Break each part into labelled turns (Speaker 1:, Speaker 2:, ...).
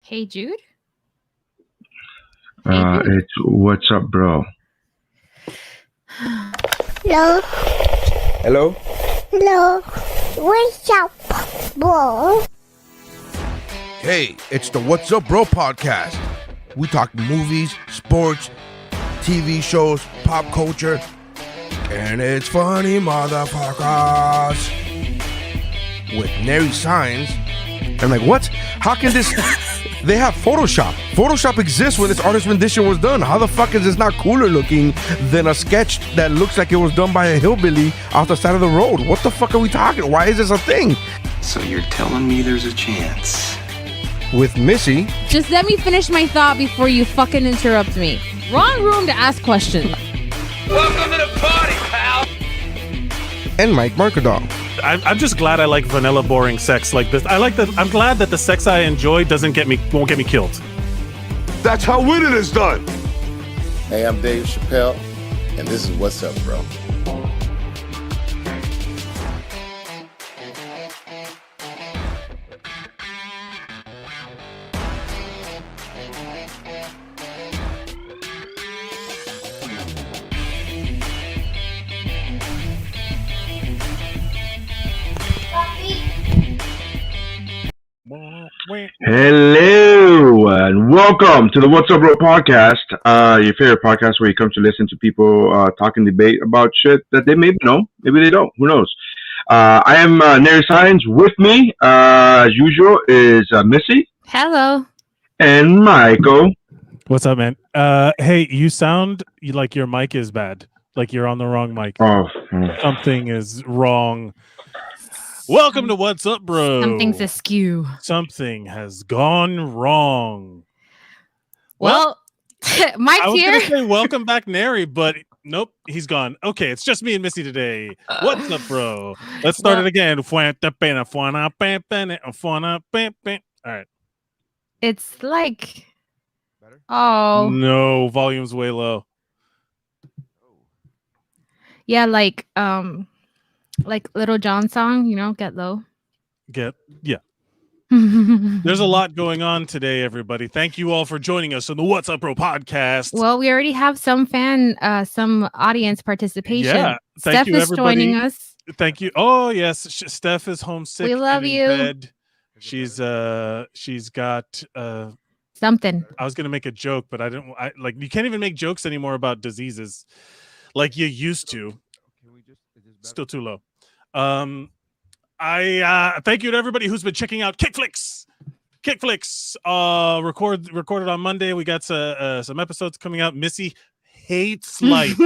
Speaker 1: Hey, Jude. Hey, Jude.
Speaker 2: It's what's up, bro?
Speaker 3: Hello.
Speaker 4: Hello?
Speaker 3: Hello. What's up, bro?
Speaker 4: Hey, it's the What's Up Bro podcast. We talk movies, sports, TV shows, pop culture, and it's funny, motherfuckers. With nary signs. I'm like, what? How can this... They have Photoshop. Photoshop exists when this artist rendition was done. How the fuck is this not cooler looking than a sketch that looks like it was done by a hillbilly off the side of the road? What the fuck are we talking? Why is this a thing?
Speaker 5: So you're telling me there's a chance?
Speaker 4: With Missy.
Speaker 1: Just let me finish my thought before you fucking interrupt me. Wrong room to ask questions.
Speaker 6: Welcome to the party, pal.
Speaker 4: And Mike Markadal.
Speaker 7: I'm just glad I like vanilla boring sex like this. I'm glad that the sex I enjoy won't get me killed.
Speaker 6: That's how winning is done.
Speaker 8: Hey, I'm Dave Chappelle, and this is What's Up, Bro.
Speaker 2: Hello and welcome to the What's Up, Bro podcast. Your favorite podcast where you come to listen to people talk and debate about shit that they maybe know, maybe they don't. Who knows? I am Nary Signs. With me, as usual, is Missy.
Speaker 1: Hello.
Speaker 2: And Michael.
Speaker 7: What's up, man? Hey, you sound like your mic is bad. Like you're on the wrong mic.
Speaker 2: Oh,
Speaker 7: something is wrong. Welcome to What's Up, Bro.
Speaker 1: Something's askew.
Speaker 7: Something has gone wrong.
Speaker 1: Well, Mike's
Speaker 7: I was
Speaker 1: here.
Speaker 7: going to say welcome back, Nary, but nope, he's gone. Okay, it's just me and Missy today. What's up, bro? Let's start it again. All right.
Speaker 1: It's like... Oh.
Speaker 7: No, volume's way low.
Speaker 1: Yeah, like Little John song, Get Low.
Speaker 7: Yeah. There's a lot going on today, everybody. Thank you all for joining us on the What's Up, Bro podcast.
Speaker 1: Well, we already have some audience participation.
Speaker 7: Yeah,
Speaker 1: Steph
Speaker 7: you,
Speaker 1: is joining us.
Speaker 7: Thank you. Oh yes, Steph is homesick.
Speaker 1: We love you.
Speaker 7: Bed. She's got
Speaker 1: something.
Speaker 7: I was gonna make a joke, but I didn't. You can't even make jokes anymore about diseases, like you used to. Still too low. I thank you to everybody who's been checking out Kickflix. Recorded on Monday. We got some episodes coming out. Missy hates life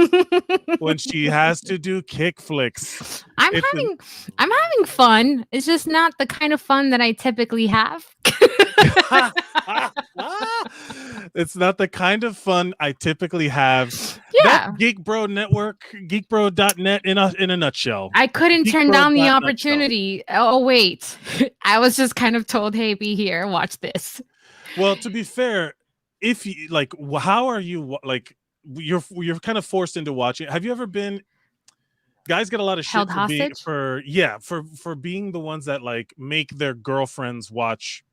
Speaker 7: when she has to do Kickflix.
Speaker 1: I'm having fun. It's just not the kind of fun that I typically have.
Speaker 7: It's not the kind of fun I typically have.
Speaker 1: Yeah.
Speaker 7: That Geek Bro Network, geekbro.net in a nutshell.
Speaker 1: I couldn't turn down the opportunity. Oh, wait. I was just kind of told, hey, be here, watch this.
Speaker 7: Well, to be fair, if you how are you you're kind of forced into watching. Have you ever been guys get a lot of shit for being the ones that make their girlfriends watch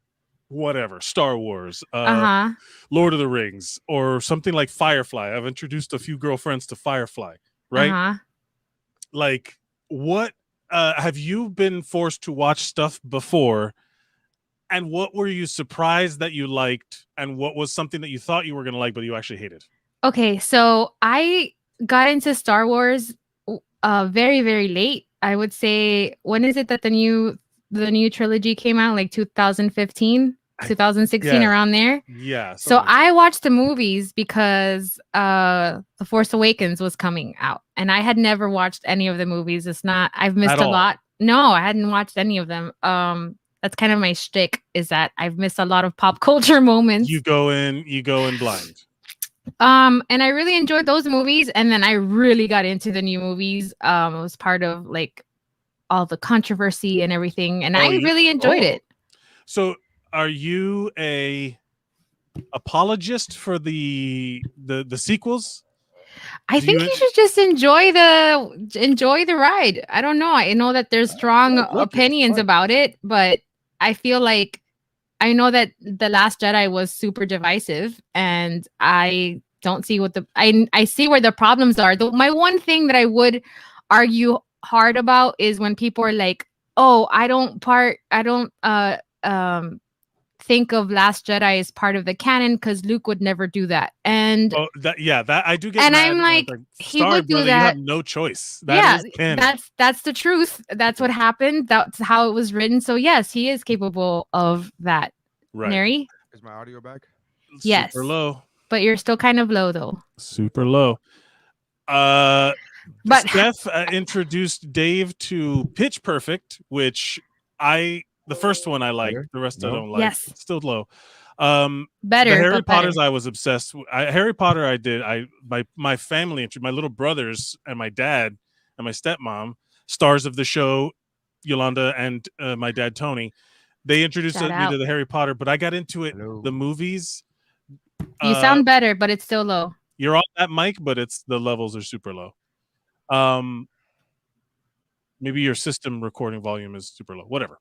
Speaker 7: whatever, Star Wars, Lord of the Rings, or something like Firefly. I've introduced a few girlfriends to Firefly, right? What have you been forced to watch stuff before, and what were you surprised that you liked, and what was something that you thought you were going to like but you actually hated?
Speaker 1: Okay, so I got into Star Wars very, very late. I would say, when is it that the new trilogy came out? Like 2015? 2016, around there.
Speaker 7: Yeah.
Speaker 1: So I watched the movies because The Force Awakens was coming out, and I had never watched any of the movies. I've missed a lot. No, I hadn't watched any of them. That's kind of my shtick, is that I've missed a lot of pop culture moments.
Speaker 7: You go in blind.
Speaker 1: And I really enjoyed those movies, and then I really got into the new movies. It was part of all the controversy and everything, and I really enjoyed it.
Speaker 7: So are you a apologist for the sequels?
Speaker 1: I think you should just enjoy the ride. I don't know. I know that there's strong opinions about it, but I feel like I know that The Last Jedi was super divisive, and I don't see what I see where the problems are. My one thing that I would argue hard about is when people are like, "Oh, I don't think of Last Jedi as part of the canon because Luke would never do that." And
Speaker 7: that I do get
Speaker 1: and
Speaker 7: mad.
Speaker 1: I'm like, he would do
Speaker 7: brother,
Speaker 1: that.
Speaker 7: You have no choice. That is canon.
Speaker 1: That's the truth. That's what happened. That's how it was written. So yes, he is capable of that.
Speaker 7: Right.
Speaker 1: Neri?
Speaker 4: Is my audio back?
Speaker 1: Yes.
Speaker 7: Super low.
Speaker 1: But you're still kind of low though.
Speaker 7: Super low. But Steph introduced Dave to Pitch Perfect, which the first one I like, the rest I don't like.
Speaker 1: Yes.
Speaker 7: It's still low.
Speaker 1: Better.
Speaker 7: The Harry Potters
Speaker 1: better.
Speaker 7: I was obsessed with. Harry Potter I did. My family, my little brothers and my dad and my stepmom, stars of the show, Yolanda and my dad Tony, they introduced me to the Harry Potter, but I got into it, the movies.
Speaker 1: You sound better, but it's still low.
Speaker 7: You're on that mic, but the levels are super low. Maybe your system recording volume is super low. Whatever.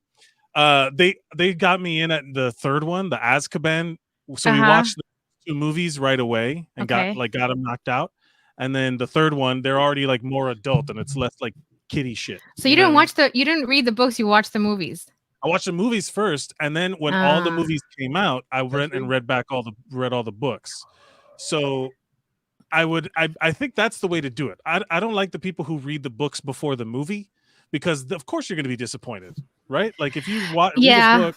Speaker 7: They got me in at the third one, the Azkaban. So we watched the 2 movies right away and got them knocked out. And then the third one, they're already like more adult and it's less like kiddie shit.
Speaker 1: So you didn't read the books, you watched the movies.
Speaker 7: I watched the movies first, and then when all the movies came out, I went and read all the books. So I think that's the way to do it. I don't like the people who read the books before the movie, because of course you're going to be disappointed, right? Like if you read the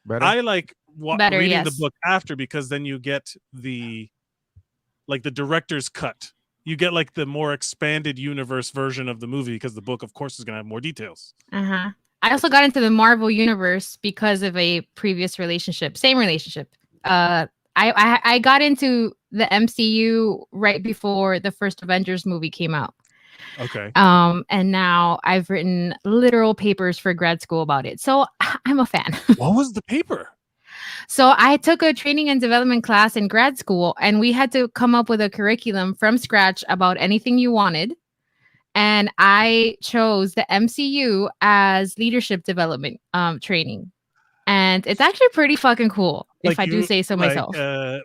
Speaker 7: book, I like reading the book after, because then you get the director's cut. You get like the more expanded universe version of the movie, because the book, of course, is going to have more details.
Speaker 1: I also got into the Marvel universe because of a previous relationship, same relationship. I got into the MCU right before the first Avengers movie came out.
Speaker 7: Okay.
Speaker 1: And now I've written literal papers for grad school about it. So I'm a fan.
Speaker 7: What was the paper?
Speaker 1: So I took a training and development class in grad school, and we had to come up with a curriculum from scratch about anything you wanted. And I chose the MCU as leadership development training. And it's actually pretty fucking cool, if I do say so myself.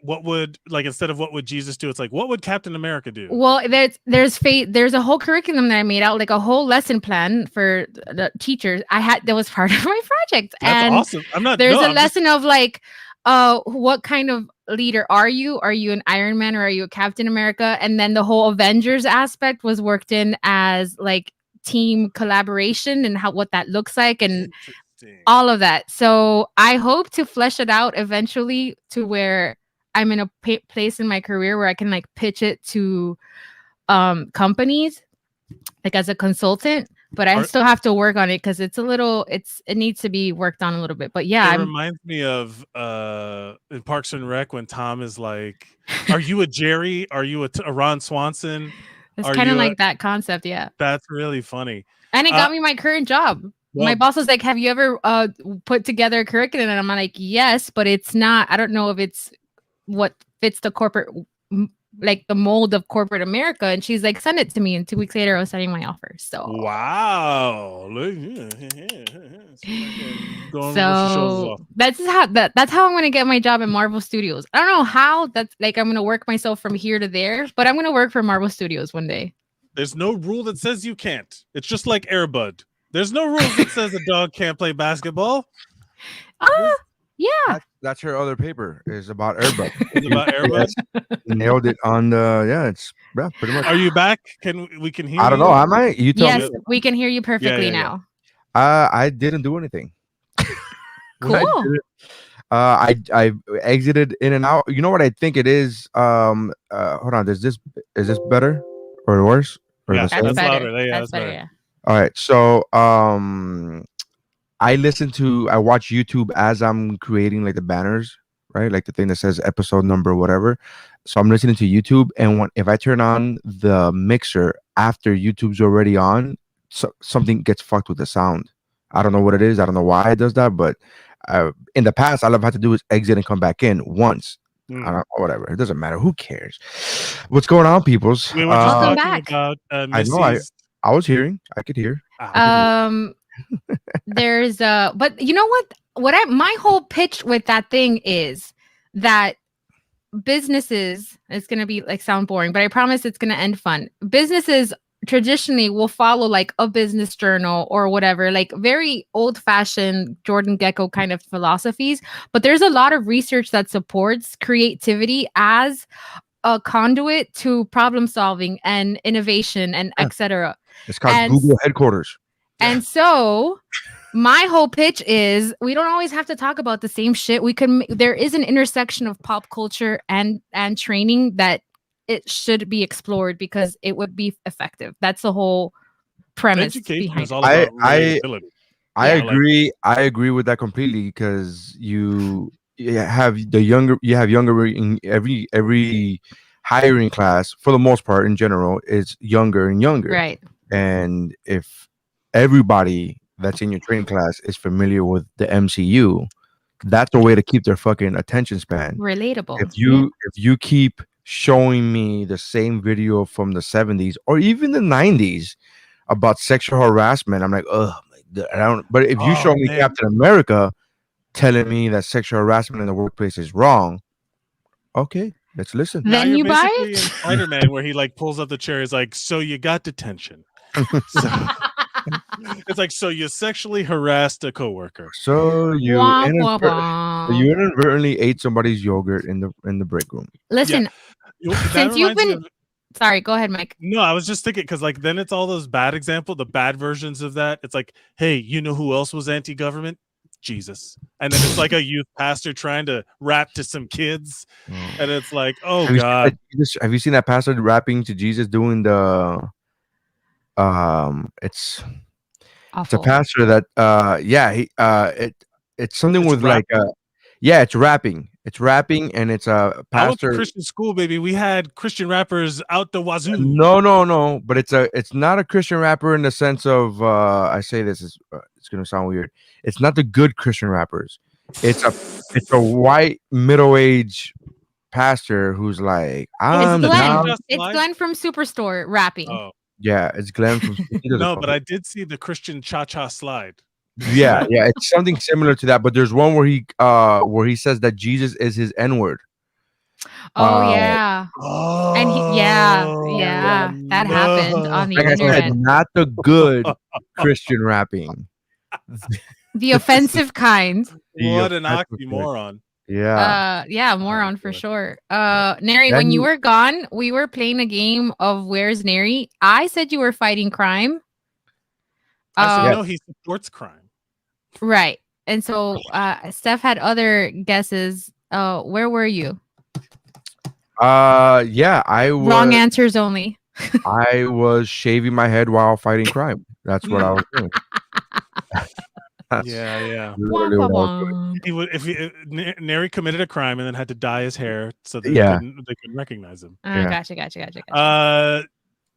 Speaker 7: What would, instead of what would Jesus do, it's like, what would Captain America do?
Speaker 1: Well, there's a whole curriculum that I made out, like a whole lesson plan for the teachers. That was part of my project.
Speaker 7: That's awesome.
Speaker 1: There's a lesson of like, what kind of leader are you? Are you an Iron Man or are you a Captain America? And then the whole Avengers aspect was worked in as like team collaboration and what that looks like and all of that. So I hope to flesh it out eventually to where I'm in a place in my career where I can like pitch it to companies like as a consultant. But I still have to work on it because it needs to be worked on a little bit. But yeah,
Speaker 7: it reminds me of in Parks and Rec when Tom is like, "Are you a Jerry? Are you a Ron Swanson?"
Speaker 1: It's kind of like that concept, yeah.
Speaker 7: That's really funny,
Speaker 1: and it got me my current job. Well, my boss was like, "Have you ever put together a curriculum?" And I'm like, "Yes, but it's not. I don't know if it's what fits the corporate." Like the mold of corporate America, and she's like, send it to me, and 2 weeks later I was sending my offer. So
Speaker 7: wow.
Speaker 1: So that's how I'm gonna get my job at Marvel Studios. I don't know how. That's like I'm gonna work myself from here to there, but I'm gonna work for Marvel Studios one day.
Speaker 7: There's no rule that says you can't. It's just like Air Bud. There's no rules that says a dog can't play basketball.
Speaker 1: Yeah.
Speaker 4: That's her other paper is about Air Bud.
Speaker 7: It's about Air Bud.
Speaker 4: Nailed it on the it's pretty much.
Speaker 7: Are you back? We can hear
Speaker 4: I don't know. Am I? You tell me.
Speaker 1: Yes, we can hear you perfectly now.
Speaker 4: I didn't do anything.
Speaker 1: Cool.
Speaker 4: I exited in and out. You know what I think it is? Hold on. Is this better or worse? Or
Speaker 7: that's louder. That's better.
Speaker 1: Yeah.
Speaker 4: All right. So I watch YouTube as I'm creating like the banners, right? Like the thing that says episode number, whatever. So I'm listening to YouTube, and if I turn on the mixer after YouTube's already on, something gets fucked with the sound. I don't know what it is. I don't know why it does that, but in the past, all I've had to do is exit and come back in once. I don't know, whatever. It doesn't matter. Who cares? What's going on, peoples?
Speaker 1: Welcome back.
Speaker 7: About,
Speaker 4: I know. I was hearing. I could hear.
Speaker 1: there's but you know what? My whole pitch with that thing is that businesses, it's going to be like sound boring, but I promise it's going to end fun. Businesses traditionally will follow like a business journal or whatever, like very old fashioned Jordan Gecko kind of philosophies. But there's a lot of research that supports creativity as a conduit to problem solving and innovation and etc.
Speaker 4: It's called Google headquarters.
Speaker 1: And so my whole pitch is we don't always have to talk about the same shit. There is an intersection of pop culture and training that it should be explored because it would be effective. That's the whole premise behind it.
Speaker 4: I agree. I agree with that completely because you have younger in every hiring class for the most part in general is younger and younger.
Speaker 1: Right.
Speaker 4: And if everybody that's in your training class is familiar with the MCU, that's a way to keep their fucking attention span
Speaker 1: relatable.
Speaker 4: If you keep showing me the same video from the 70s or even the 90s about sexual harassment, I'm like, oh my God, but if you show me Captain America telling me that sexual harassment in the workplace is wrong, okay, let's listen.
Speaker 1: Then you buy it.
Speaker 7: In Spider-Man, where he like pulls up the chair, is like, so you got detention. It's like, so you sexually harassed a coworker.
Speaker 4: So you inadvertently ate somebody's yogurt in the break room.
Speaker 1: Listen, since you've been sorry, go ahead, Mike.
Speaker 7: No, I was just thinking because like then it's all those bad examples, the bad versions of that. It's like, hey, you know who else was anti-government? Jesus. And then it's like a youth pastor trying to rap to some kids, and it's like, oh God.
Speaker 4: Have you seen that pastor rapping to Jesus doing the it's a pastor that it's something with rapping. It's rapping and it's a pastor.
Speaker 7: I went to Christian school, baby. We had Christian rappers out the wazoo.
Speaker 4: No, but it's not a Christian rapper in the sense of I say this is it's gonna sound weird. It's not the good Christian rappers. It's a white middle-aged pastor who's like,
Speaker 1: it's Glenn from Superstore rapping.
Speaker 7: Oh.
Speaker 4: Yeah, it's Glenn from
Speaker 7: No, but I did see the Christian cha-cha slide.
Speaker 4: Yeah, it's something similar to that. But there's one where he says that Jesus is his N-word.
Speaker 1: And that happened on the internet.
Speaker 4: Not the good Christian rapping.
Speaker 1: The offensive kind.
Speaker 7: What an oxymoron.
Speaker 4: Yeah.
Speaker 1: Moron for sure. Neri, when you were gone, we were playing a game of Where's Neri. I said you were fighting crime.
Speaker 7: I said no, he supports crime.
Speaker 1: Right. And so Steph had other guesses. Where were you?
Speaker 4: I was
Speaker 1: wrong answers only.
Speaker 4: I was shaving my head while fighting crime. That's what I was doing.
Speaker 7: Yeah. If Neri committed a crime and then had to dye his hair so that they couldn't recognize him.
Speaker 1: Gotcha.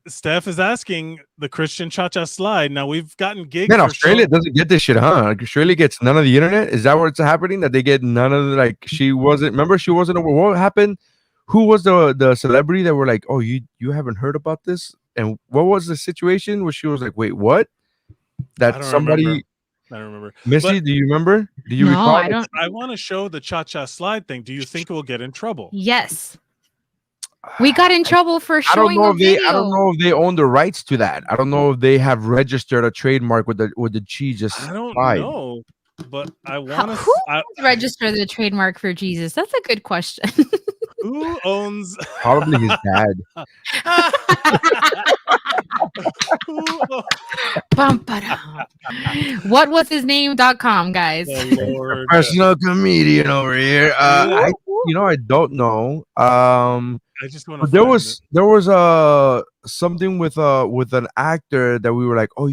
Speaker 7: Steph is asking the Christian cha-cha slide. Now we've gotten gigs.
Speaker 4: Man, Australia doesn't get this shit, huh? Australia gets none of the internet. Is that what's happening? That they get none of the she wasn't. What happened? Who was the celebrity that were like, oh, you haven't heard about this? And what was the situation where she was like, wait, what? That somebody.
Speaker 7: I don't remember.
Speaker 4: Missy, do you remember? Do you recall?
Speaker 1: I don't.
Speaker 7: I want to show the cha-cha slide thing. Do you think we'll get in trouble?
Speaker 1: Yes. We got in trouble for showing a video.
Speaker 4: I don't know if they own the rights to that. I don't know if they have registered a trademark with the Jesus.
Speaker 7: I don't know, but I want to.
Speaker 1: Who registered the trademark for Jesus? That's a good question.
Speaker 7: Who owns?
Speaker 4: Probably his dad.
Speaker 1: What was his name.com, guys?
Speaker 4: Personal comedian over here. I don't know.
Speaker 7: I just want to.
Speaker 4: There was something with an actor that we were like, oh,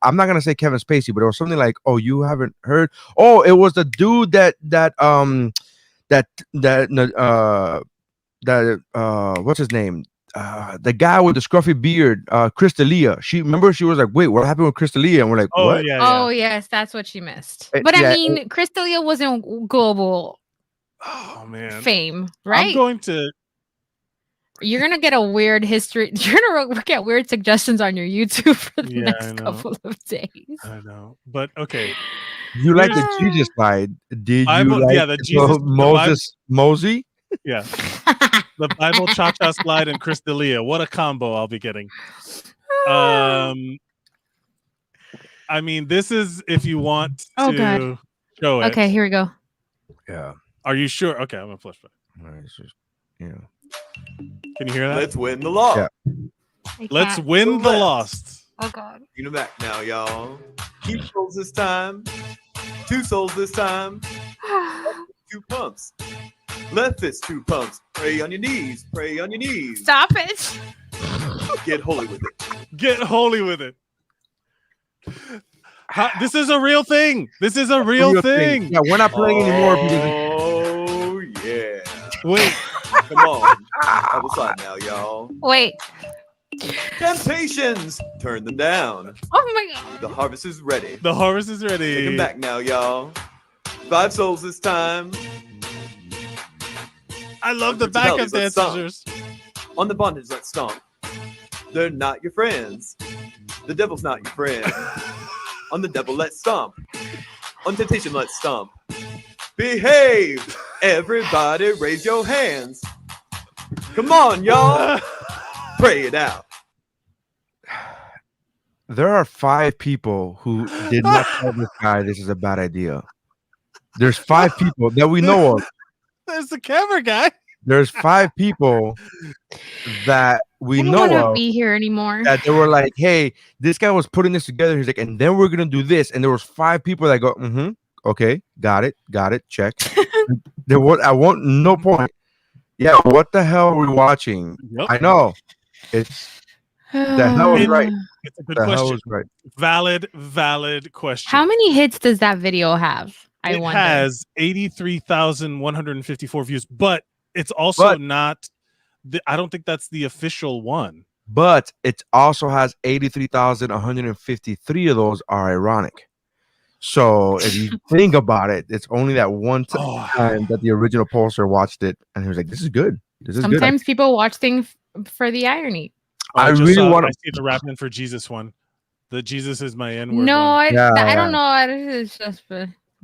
Speaker 4: I'm not gonna say Kevin Spacey, but it was something like, oh, you haven't heard. Oh, it was the dude that what's his name? The guy with the scruffy beard, Crystalia. She was like, wait, what happened with Crystalia? And we're like, what?
Speaker 7: Yeah.
Speaker 1: Oh yes, that's what she missed. But I mean, Crystalia wasn't global.
Speaker 7: Oh man,
Speaker 1: fame, right?
Speaker 7: I'm going to.
Speaker 1: You're gonna get a weird history. You're gonna get weird suggestions on your YouTube for the next couple of days.
Speaker 7: I know, but okay.
Speaker 4: You like the Jesus slide? Did you like
Speaker 7: the Jesus
Speaker 4: Moses Mosey?
Speaker 7: Yeah, the Bible Cha-Cha slide and Chris D'Elia. What a combo I'll be getting. I mean, this is if you want to show it.
Speaker 1: Okay, here we go.
Speaker 4: Yeah.
Speaker 7: Are you sure? Okay, I'm gonna push it.
Speaker 4: All right, just, yeah.
Speaker 7: Can you hear that?
Speaker 6: Let's win the lost.
Speaker 4: Yeah.
Speaker 7: Let's win the lost.
Speaker 1: Oh God.
Speaker 6: You know back now, y'all. Keep souls this time. 2 souls this time. 2 pumps. Left fist 2 pumps. Pray on your knees. Pray on your knees.
Speaker 1: Stop it.
Speaker 6: Get holy with it.
Speaker 7: Get holy with it. This is a real thing. This is a real thing.
Speaker 4: Yeah, we're not playing anymore.
Speaker 6: Oh, yeah.
Speaker 7: Wait.
Speaker 6: Come on. Other side now, y'all.
Speaker 1: Wait.
Speaker 6: Temptations. Turn them down.
Speaker 1: Oh my God.
Speaker 6: The harvest is ready.
Speaker 7: The harvest is ready.
Speaker 6: Take them back now, y'all. 5 souls this time.
Speaker 7: I love the backup dancers.
Speaker 6: On the bondage, let's stomp. They're not your friends. The devil's not your friend. On the devil, let's stomp. On temptation, let's stomp. Behave! Everybody raise your hands. Come on, y'all. Pray it out.
Speaker 4: There are 5 people who did not tell this guy this is a bad idea. There's 5 people that we know of.
Speaker 7: There's the camera guy.
Speaker 4: There's 5 people that we know
Speaker 1: I don't want
Speaker 4: of
Speaker 1: to be here anymore.
Speaker 4: that they were like, "Hey, this guy was putting this together." He's like, "And then we're gonna do this." And there was 5 people that go, okay, got it, check. There was I won't no point. Yeah, what the hell are we watching?
Speaker 7: Yep.
Speaker 4: I know it's the hell is right.
Speaker 7: It's a good
Speaker 4: The
Speaker 7: question.
Speaker 4: hell is right.
Speaker 7: Valid question.
Speaker 1: How many hits does that video have?
Speaker 7: It has 83,154 views, but it's also not. I don't think that's the official one.
Speaker 4: But it also has 83,153 of those are ironic. So if you think about it, it's only that one time that the original poster watched it, and he was like, "This is good. This is good."
Speaker 1: Sometimes people watch things for the irony.
Speaker 4: I really want to
Speaker 7: see the rapping for Jesus one. The Jesus is my N-word.
Speaker 1: No,
Speaker 7: one.
Speaker 1: I don't know. It's just.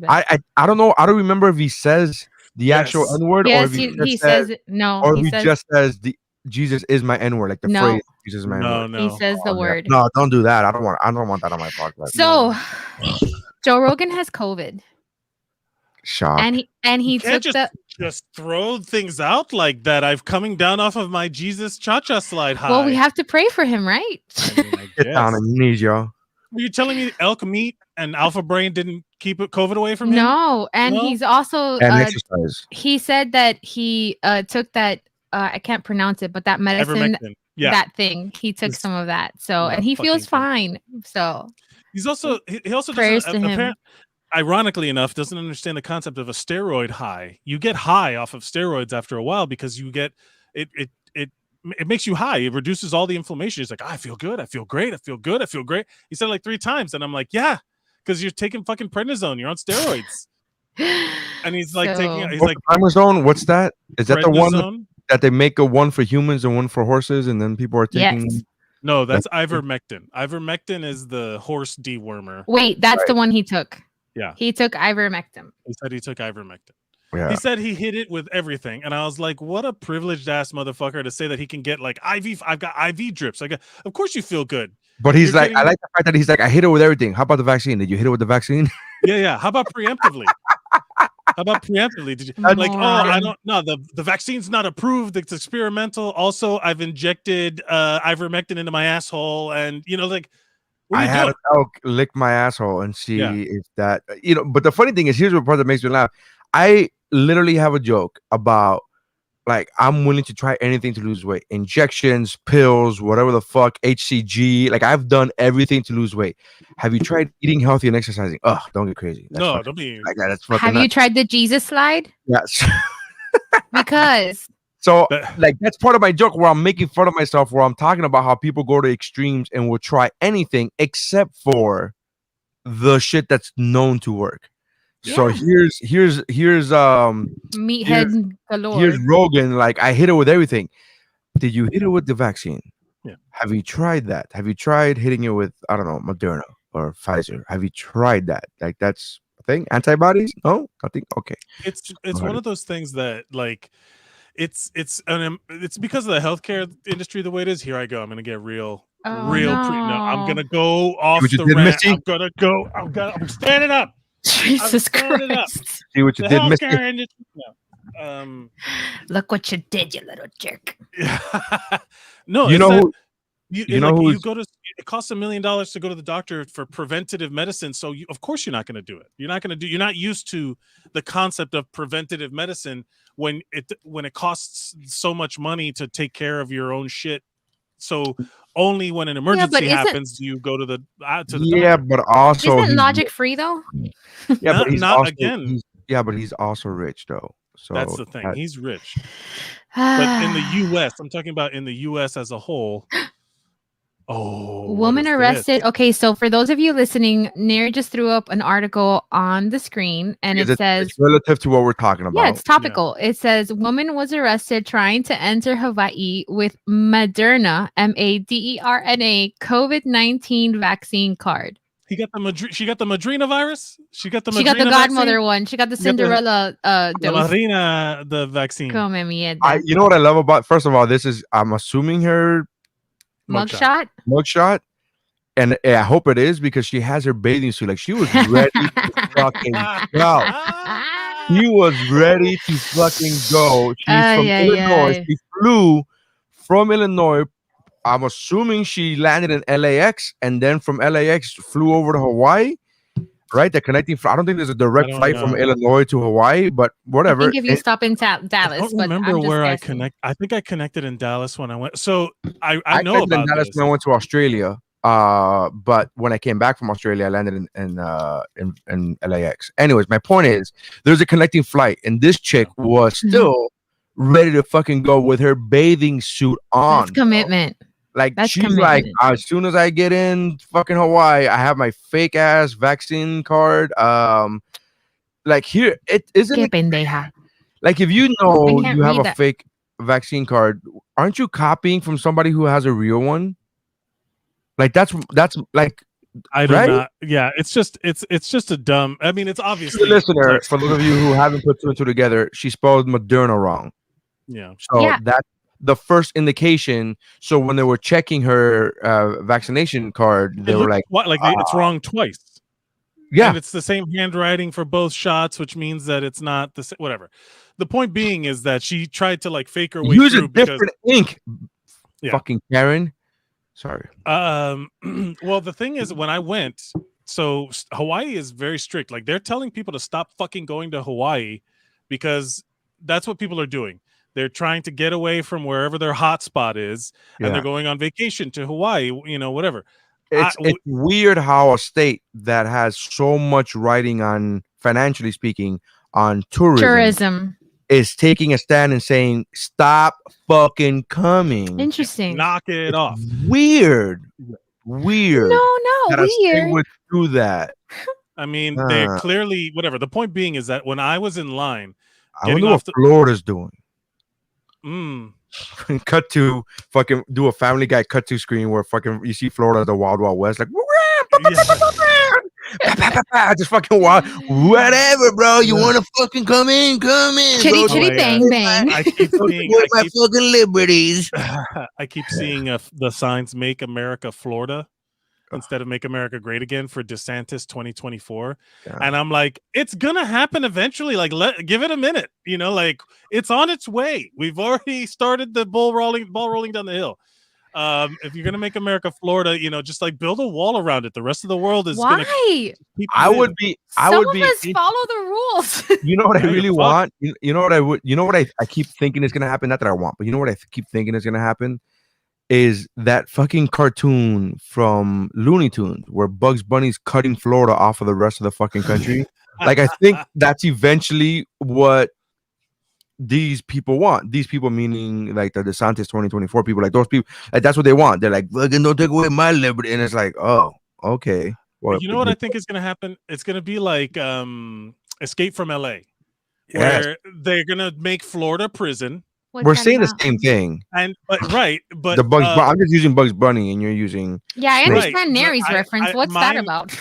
Speaker 4: I don't know. I don't remember if he says the actual N-word
Speaker 1: yes,
Speaker 4: or if
Speaker 1: he says it. No,
Speaker 4: or if he just says the Jesus is my N-word, like the phrase Jesus is my N-word.
Speaker 1: No. He says the word.
Speaker 4: No, don't do that. I don't want that on my podcast.
Speaker 1: So Joe Rogan has COVID.
Speaker 4: Shock.
Speaker 1: And he took
Speaker 7: just throw things out like that. I'm coming down off of my Jesus Cha-Cha slide high.
Speaker 1: Well, we have to pray for him, right?
Speaker 4: Get down on your knees, y'all.
Speaker 7: Are you telling me elk meat and alpha brain didn't keep COVID away from him?
Speaker 1: No, and he's also
Speaker 4: exercise.
Speaker 1: He said that he took that I can't pronounce it, but that medicine, that thing, he took some of that. So and he feels fine. So
Speaker 7: he also
Speaker 1: prayers to him.
Speaker 7: Ironically enough, doesn't understand the concept of a steroid high. You get high off of steroids after a while because you get it makes you high. It reduces all the inflammation. He's like, I feel good. I feel great. I feel good. I feel great. He said it like 3 times. And I'm like, yeah, because you're taking fucking prednisone. You're on steroids. And he's like
Speaker 4: prednisone. What's that? Is that the one that they make a one for humans and one for horses? And then people are taking.
Speaker 1: Yes.
Speaker 7: No, that's ivermectin. Ivermectin is the horse dewormer.
Speaker 1: Wait, that's the one he took.
Speaker 7: Yeah.
Speaker 1: He took ivermectin.
Speaker 7: He said he took ivermectin.
Speaker 4: Yeah.
Speaker 7: He said he hit it with everything, and I was like, "What a privileged ass motherfucker to say that he can get like IV. I've got IV drips. Like, of course you feel good."
Speaker 4: But he's like, I like the fact that he's like, I hit it with everything. How about the vaccine? Did you hit it with the vaccine?
Speaker 7: Yeah. How about preemptively? Did you like? Oh, I don't. No, the vaccine's not approved. It's experimental. Also, I've injected ivermectin into my asshole, and like.
Speaker 4: I had an elk lick my asshole and see if that But the funny thing is, here's what part that makes me laugh. I literally have a joke about like I'm willing to try anything to lose weight, injections, pills, whatever the fuck, HCG. Like I've done everything to lose weight. Have you tried eating healthy and exercising? Oh, don't get crazy.
Speaker 7: Don't be
Speaker 4: like that. That's fucking
Speaker 1: Have you tried the Jesus slide?
Speaker 4: Yes.
Speaker 1: Because.
Speaker 4: So, like, that's part of my joke where I'm making fun of myself, where I'm talking about how people go to extremes and will try anything except for the shit that's known to work. Yeah. So here's
Speaker 1: meathead galore.
Speaker 4: Here's Rogan. Like, I hit it with everything. Did you hit it with the vaccine?
Speaker 7: Yeah.
Speaker 4: Have you tried that? Have you tried hitting it with, I don't know, Moderna or Pfizer? Have you tried that? Like, that's a thing? Antibodies? No? Nothing? Okay.
Speaker 7: It's one of those things that, like, it's because of the healthcare industry the way it is. Here I go. I'm gonna get real. No, I'm gonna go off
Speaker 4: what you
Speaker 7: the
Speaker 4: did,
Speaker 7: rant.
Speaker 4: Misty?
Speaker 7: I'm gonna go. I'm standing up.
Speaker 1: Jesus
Speaker 7: standing
Speaker 1: Christ.
Speaker 7: up.
Speaker 4: See what you
Speaker 7: The
Speaker 4: did, Misty?
Speaker 7: healthcare industry. No.
Speaker 1: Look what you did, you little jerk.
Speaker 7: No,
Speaker 4: You
Speaker 7: it's
Speaker 4: know
Speaker 7: that
Speaker 4: who? You know who's
Speaker 7: you go to, it costs $1 million to go to the doctor for preventative medicine. So of course you're not going to do it. You're not used to the concept of preventative medicine when it costs so much money to take care of your own shit. So only when an emergency happens do you go to the
Speaker 4: yeah,
Speaker 7: doctor.
Speaker 4: but also
Speaker 1: isn't logic free though?
Speaker 4: Yeah, but
Speaker 7: not
Speaker 4: he's also rich though. So
Speaker 7: that's the thing. He's rich. But in the US, I'm talking about in the US as a whole. Oh,
Speaker 1: woman arrested. Okay, so for those of you listening, Nair just threw up an article on the screen and it says
Speaker 4: it's relative to what we're talking about.
Speaker 1: Yeah, it's topical. Yeah. It says woman was arrested trying to enter Hawaii with Moderna, Maderna COVID-19 vaccine card.
Speaker 7: She got the Madrina virus. She got the
Speaker 1: godmother
Speaker 7: vaccine?
Speaker 1: one. She got the Cinderella dose.
Speaker 7: The Madrina, the vaccine.
Speaker 1: Come mierda.
Speaker 4: You know what I love about? First of all, this is, I'm assuming, her mugshot, and I hope it is, because she has her bathing suit. Like, she was ready to fucking go. She was ready to fucking go. She's from Illinois. She flew from Illinois. I'm assuming she landed in LAX and then from LAX flew over to Hawaii, right? The connecting. I don't think there's a direct flight from Illinois to Hawaii, but whatever.
Speaker 1: I think if you stop in Dallas,
Speaker 7: I don't remember where I connect. I think I connected in Dallas when I went. So I know about
Speaker 4: in Dallas when I went to Australia. But when I came back from Australia, I landed in LAX. Anyways, my point is, there's a connecting flight, and this chick was still ready to fucking go with her bathing suit on.
Speaker 1: That's commitment.
Speaker 4: Like, she's like, as soon as I get in fucking Hawaii, I have my fake ass vaccine card. Like, here, it isn't. Like, if you know you have a fake vaccine card, aren't you copying from somebody who has a real one? Like, that's like,
Speaker 7: I do not. Yeah, it's just a dumb. I mean, it's obviously
Speaker 4: the listener, for those of you who haven't put two and two together, she spelled Moderna wrong.
Speaker 7: Yeah.
Speaker 4: So that's the first indication. So when they were checking her vaccination card, they were like,
Speaker 7: it's wrong twice.
Speaker 4: Yeah,
Speaker 7: and it's the same handwriting for both shots, which means that it's not the same. Whatever. The point being is that she tried to like fake her way
Speaker 4: use
Speaker 7: through
Speaker 4: a different ink.
Speaker 7: Yeah.
Speaker 4: Fucking Karen. Sorry.
Speaker 7: Well, the thing is, when I went, so Hawaii is very strict. Like, they're telling people to stop fucking going to Hawaii because that's what people are doing. They're trying to get away from wherever their hotspot is, and they're going on vacation to Hawaii, whatever.
Speaker 4: It's weird how a state that has so much writing on, financially speaking, on tourism is taking a stand and saying, stop fucking coming.
Speaker 1: Interesting.
Speaker 7: Knock it off.
Speaker 4: Weird.
Speaker 1: No,
Speaker 4: that
Speaker 1: weird.
Speaker 4: A state would do that.
Speaker 7: I mean, they're clearly, whatever. The point being is that when I was in line,
Speaker 4: I wonder what Florida's doing. Cut to fucking do a Family Guy cut to screen where fucking you see Florida, the Wild Wild West, like just fucking wild. Whatever, bro. You want to fucking come in?
Speaker 1: Chitty chitty bang bang.
Speaker 7: I keep seeing
Speaker 4: my fucking liberties.
Speaker 7: I keep seeing the signs "Make America Florida" instead of "Make America Great Again" for DeSantis 2024, and I'm like, it's gonna happen eventually. Like, give it a minute. Like, it's on its way. We've already started the ball rolling down the hill. If you're gonna make America Florida, just like build a wall around it. The rest of the world is gonna keep
Speaker 4: I would be
Speaker 1: follow the rules.
Speaker 4: You know what I really want? You know what I keep thinking is gonna happen? Not that I want, but you know what I keep thinking is gonna happen? Is that fucking cartoon from Looney Tunes where Bugs Bunny's cutting Florida off of the rest of the fucking country. Like, I think that's eventually what these people want. These people meaning like the DeSantis 2024 people, like those people, like that's what they want. They're like, fucking don't take away my liberty. And it's like, oh, okay. Well,
Speaker 7: you know what I think is gonna happen? It's gonna be like Escape from LA, where they're gonna make Florida prison.
Speaker 9: We're saying the same thing.
Speaker 7: But
Speaker 9: the Bugs. I'm just using Bugs Bunny, and you're using.
Speaker 1: Yeah, I understand Neri's reference. What's that about?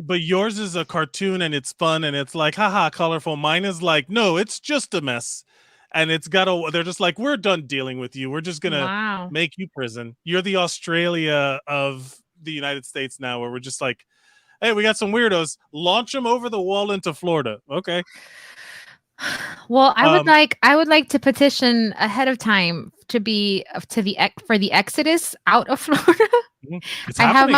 Speaker 7: But yours is a cartoon, and it's fun, and it's like, haha, colorful. Mine is like, no, it's just a mess, and it's got a. They're just like, we're done dealing with you. We're just gonna make you prison. You're the Australia of the United States now, where we're just like, hey, we got some weirdos. Launch them over the wall into Florida. Okay.
Speaker 1: Well, I would like to petition ahead of time for the exodus out of Florida. I have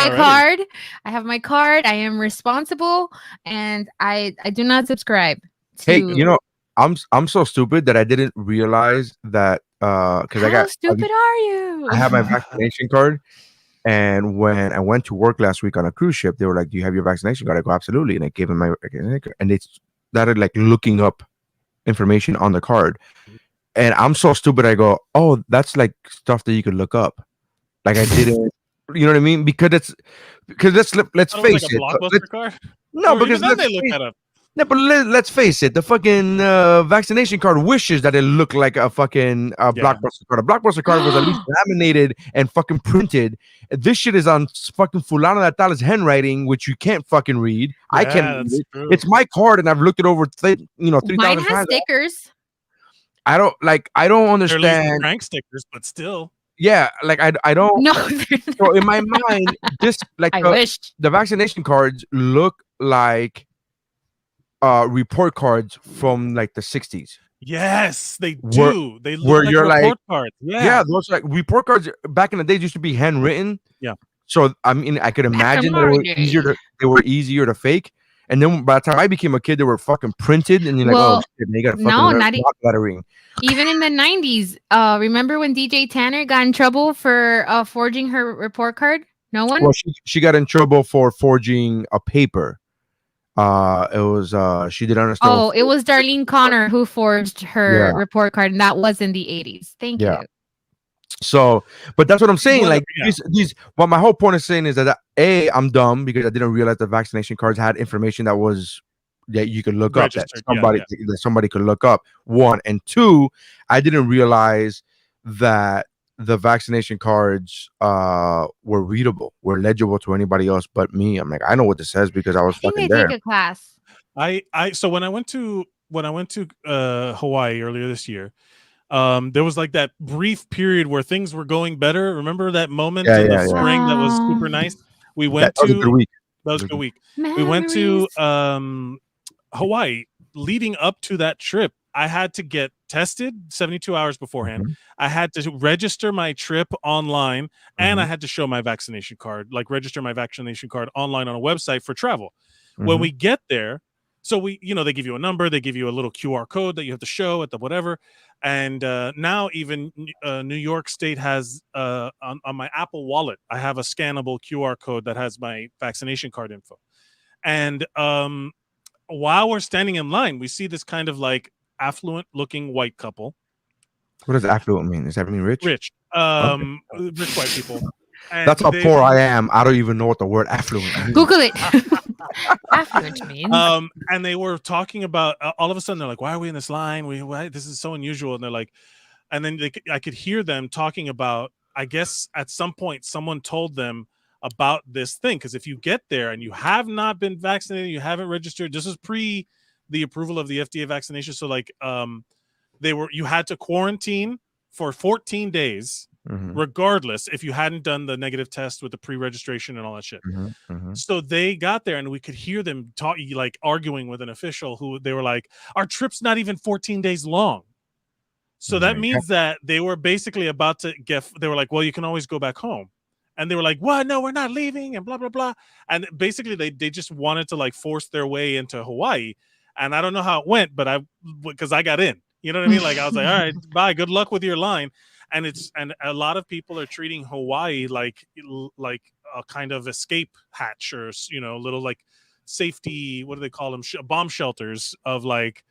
Speaker 1: my card. I am responsible, and I do not subscribe to.
Speaker 9: Hey, I'm so stupid that I didn't realize that because
Speaker 1: How stupid are you?
Speaker 9: I have my vaccination card, and when I went to work last week on a cruise ship, they were like, "Do you have your vaccination card?" I go, "Absolutely," and I gave them my vaccination card, and they started like looking up information on the card, and I'm so stupid. I go, "Oh, that's like stuff that you could look up." Like I didn't, you know what I mean? Because let's face it. Because
Speaker 7: they look that up.
Speaker 9: No, but let's face it. The fucking vaccination card wishes that it looked like a fucking Blockbuster card. A Blockbuster card was at least laminated and fucking printed. This shit is on fucking Fulano de Tal's handwriting, which you can't fucking read. I can't read it. It's my card, and I've looked it over 3,000 times.
Speaker 1: Mine has stickers.
Speaker 9: I don't understand.
Speaker 7: They're prank stickers, but still.
Speaker 9: Yeah, like I don't.
Speaker 1: No.
Speaker 9: So in my mind, this like the vaccination cards look like report cards from like the 60s.
Speaker 7: Yes, they do. They look like report cards.
Speaker 9: Yeah, those like report cards back in the days used to be handwritten.
Speaker 7: Yeah.
Speaker 9: So I mean, I could imagine that they were easier to fake. And then by the time I became a kid, they were fucking printed, and you're like, oh shit, they got fucking lettering.
Speaker 1: Even in the 90s, remember when DJ Tanner got in trouble for forging her report card? No one.
Speaker 9: Well, she got in trouble for forging a paper. It was she didn't understand.
Speaker 1: Oh, it was Darlene Connor who forged her report card, and that was in the 80s. Thank you.
Speaker 9: So, but that's what I'm saying. Like these, what my whole point is saying is that I'm dumb because I didn't realize the vaccination cards had information that you could look up, that somebody could look up. One, and two, I didn't realize that the vaccination cards were readable, were legible to anybody else but me. I'm like, I know what this says because I was fucking there.
Speaker 1: Take a class.
Speaker 7: So when I went to Hawaii earlier this year, there was like that brief period where things were going better. Remember that moment in the spring that was super nice? We went to that was a good week. We went to Hawaii. Leading up to that trip, I had to get tested 72 hours beforehand. Mm-hmm. I had to register my trip online, and I had to show my vaccination card, like register my vaccination card online on a website for travel. When we get there, so they give you a number, they give you a little QR code that you have to show at the whatever. And now even New York State has on my Apple Wallet, I have a scannable QR code that has my vaccination card info. And while we're standing in line, we see this kind of like affluent looking white couple.
Speaker 9: What does affluent mean? Does that mean rich?
Speaker 7: Rich. Rich white people. And
Speaker 9: that's how poor I am. I don't even know what the word affluent means.
Speaker 1: Google it. Affluent means.
Speaker 7: And they were talking about all of a sudden they're like, why are we in this line? This is so unusual. And they're like, and then I could hear them talking about, I guess at some point someone told them about this thing, because if you get there and you have not been vaccinated, you haven't registered, this is pre the approval of the FDA vaccination, so like you had to quarantine for 14 days regardless if you hadn't done the negative test with the pre-registration and all that shit. So they got there and we could hear them talking, like arguing with an official who they were like, our trip's not even 14 days long. So that means that they were basically about to they were like, well, you can always go back home. And they were like, "What? No, we're not leaving," and blah blah blah. And basically, they just wanted to like force their way into Hawaii. And I don't know how it went, but because I got in, you know what I mean? Like I was like, "All right, bye. Good luck with your line." And a lot of people are treating Hawaii like a kind of escape hatch or little like safety. What do they call them? Bomb shelters of like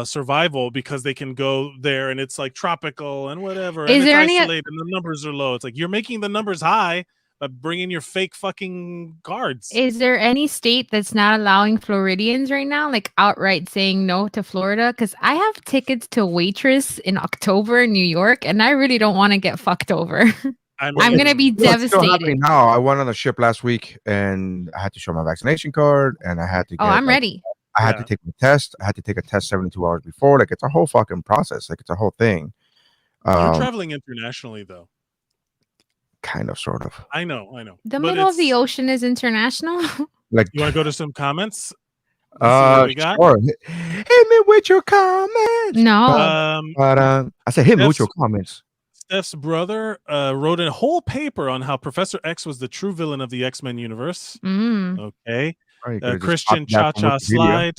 Speaker 7: survival, because they can go there and it's like tropical and whatever.
Speaker 1: Is
Speaker 7: and
Speaker 1: there
Speaker 7: it's isolated and the numbers are low. It's like you're making the numbers high bring in your fake fucking cards.
Speaker 1: Is there any state that's not allowing Floridians right now, like outright saying no to Florida? Because I have tickets to Waitress in October in New York, and I really don't want to get fucked over. I'm gonna be devastated.
Speaker 9: Now, I went on a ship last week, and I had to show my vaccination card, and I had to.
Speaker 1: I'm ready.
Speaker 9: I had to take the test. I had to take a test 72 hours before. Like, it's a whole fucking process. Like, it's a whole thing.
Speaker 7: You're traveling internationally, though.
Speaker 9: Kind of, sort of.
Speaker 7: I know.
Speaker 1: The middle of the ocean is international.
Speaker 9: Like,
Speaker 7: you want to go to some comments?
Speaker 9: Sure. Hit me with your comments.
Speaker 1: No.
Speaker 9: I said hit me with your comments.
Speaker 7: Steph's brother wrote a whole paper on how Professor X was the true villain of the X-Men universe. Okay. Christian Cha-Cha Slide.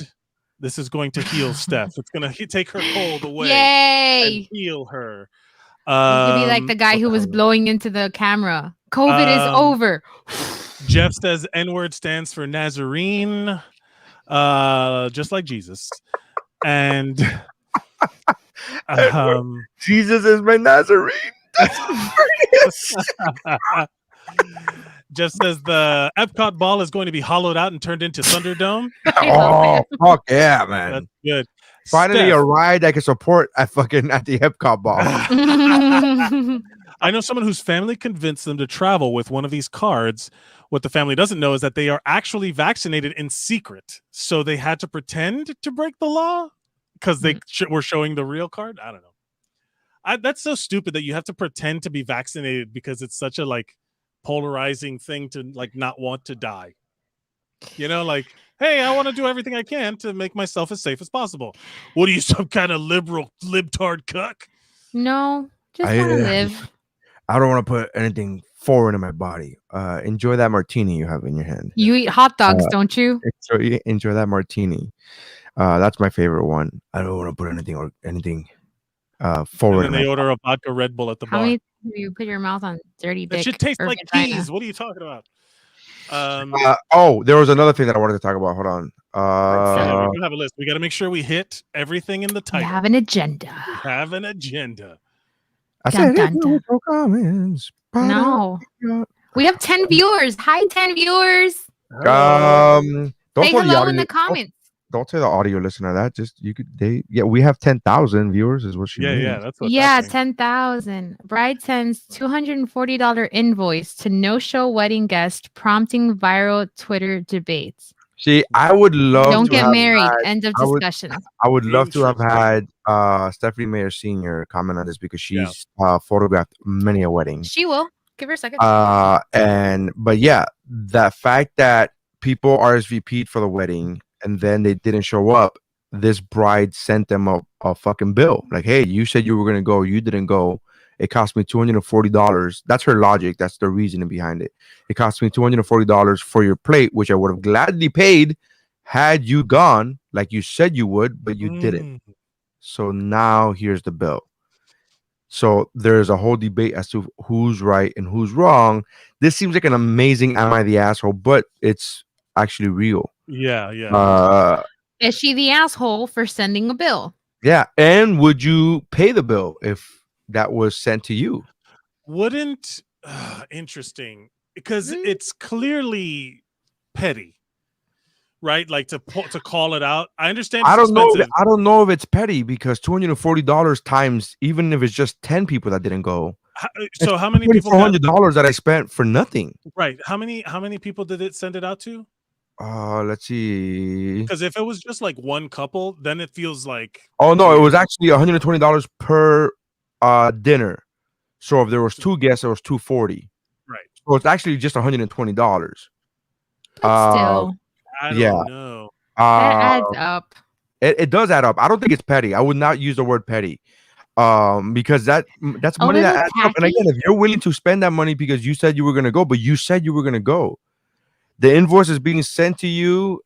Speaker 7: This is going to heal Steph. It's going to take her cold away.
Speaker 1: Yay!
Speaker 7: And heal her.
Speaker 1: You could be like the guy who was blowing into the camera. COVID is over.
Speaker 7: Jeff says N-word stands for Nazarene, just like Jesus. And
Speaker 9: Jesus is my Nazarene.
Speaker 7: Jeff says the Epcot ball is going to be hollowed out and turned into Thunderdome.
Speaker 9: Oh, fuck yeah, man.
Speaker 7: That's good.
Speaker 9: Finally, a ride I can support at the Epcot ball.
Speaker 7: I know someone whose family convinced them to travel with one of these cards. What the family doesn't know is that they are actually vaccinated in secret. So they had to pretend to break the law because they were showing the real card. I don't know. That's so stupid that you have to pretend to be vaccinated because it's such a like polarizing thing to like not want to die. You know, like, hey, I want to do everything I can to make myself as safe as possible. What are you, some kind of liberal libtard cuck?
Speaker 1: No, just want to live.
Speaker 9: I don't want to put anything foreign in my body. Enjoy that martini you have in your hand.
Speaker 1: You eat hot dogs, don't you?
Speaker 9: Enjoy that martini. That's my favorite one. I don't want to put anything forward.
Speaker 7: And then they order a vodka Red Bull at the bar.
Speaker 1: How many times do you put your mouth on dirty dick?
Speaker 7: That should taste like keys. What are you talking about?
Speaker 9: There was another thing that I wanted to talk about. Hold on.
Speaker 7: We do have a list. We got to make sure we hit everything in the title.
Speaker 1: We have an agenda.
Speaker 9: I said, comments.
Speaker 1: No. We have 10 viewers. Hi, 10 viewers.
Speaker 9: Don't
Speaker 1: say hello in the comments.
Speaker 9: Don't say the audio listener that. Just we have 10,000 viewers is what she means.
Speaker 7: That's what
Speaker 1: 10,000. Bride sends $240 invoice to no-show wedding guest, prompting viral Twitter debates.
Speaker 9: See, I would love
Speaker 1: Don't
Speaker 9: to
Speaker 1: get
Speaker 9: have
Speaker 1: married.
Speaker 9: had,
Speaker 1: End of discussion.
Speaker 9: I would love to have had Stephanie Mayer Sr. comment on this because she's photographed many a wedding.
Speaker 1: She will. Give her a second.
Speaker 9: But yeah, the fact that people RSVP'd for the wedding and then they didn't show up, this bride sent them a fucking bill. Like, hey, you said you were going to go. You didn't go. It cost me $240. That's her logic. That's the reasoning behind it. It cost me $240 for your plate, which I would have gladly paid had you gone like you said you would, but you didn't. So now here's the bill. So there's a whole debate as to who's right and who's wrong. This seems like an amazing am I the asshole, but it's actually real.
Speaker 7: Yeah.
Speaker 1: Is she the asshole for sending a bill?
Speaker 9: Yeah. And would you pay the bill if that was sent to you?
Speaker 7: Wouldn't interesting, because it's clearly petty, right? Like to call it out. I understand.
Speaker 9: I don't know if it's petty because $240 times, even if it's just 10 people that didn't go.
Speaker 7: So how many people?
Speaker 9: $400 that I spent for nothing.
Speaker 7: Right. How many people did it send it out to?
Speaker 9: Let's see.
Speaker 7: Because if it was just like one couple, then it feels like.
Speaker 9: Oh no, it was actually $120 per dinner. So if there was two guests, it was $240.
Speaker 7: Right.
Speaker 9: So it's actually just $120.
Speaker 1: But still,
Speaker 7: I don't know.
Speaker 1: That adds up.
Speaker 9: It does add up. I don't think it's petty. I would not use the word petty. Because that's money that adds up. And again, if you're willing to spend that money because you said you were gonna go, but you said you were gonna go, The invoice is being sent to you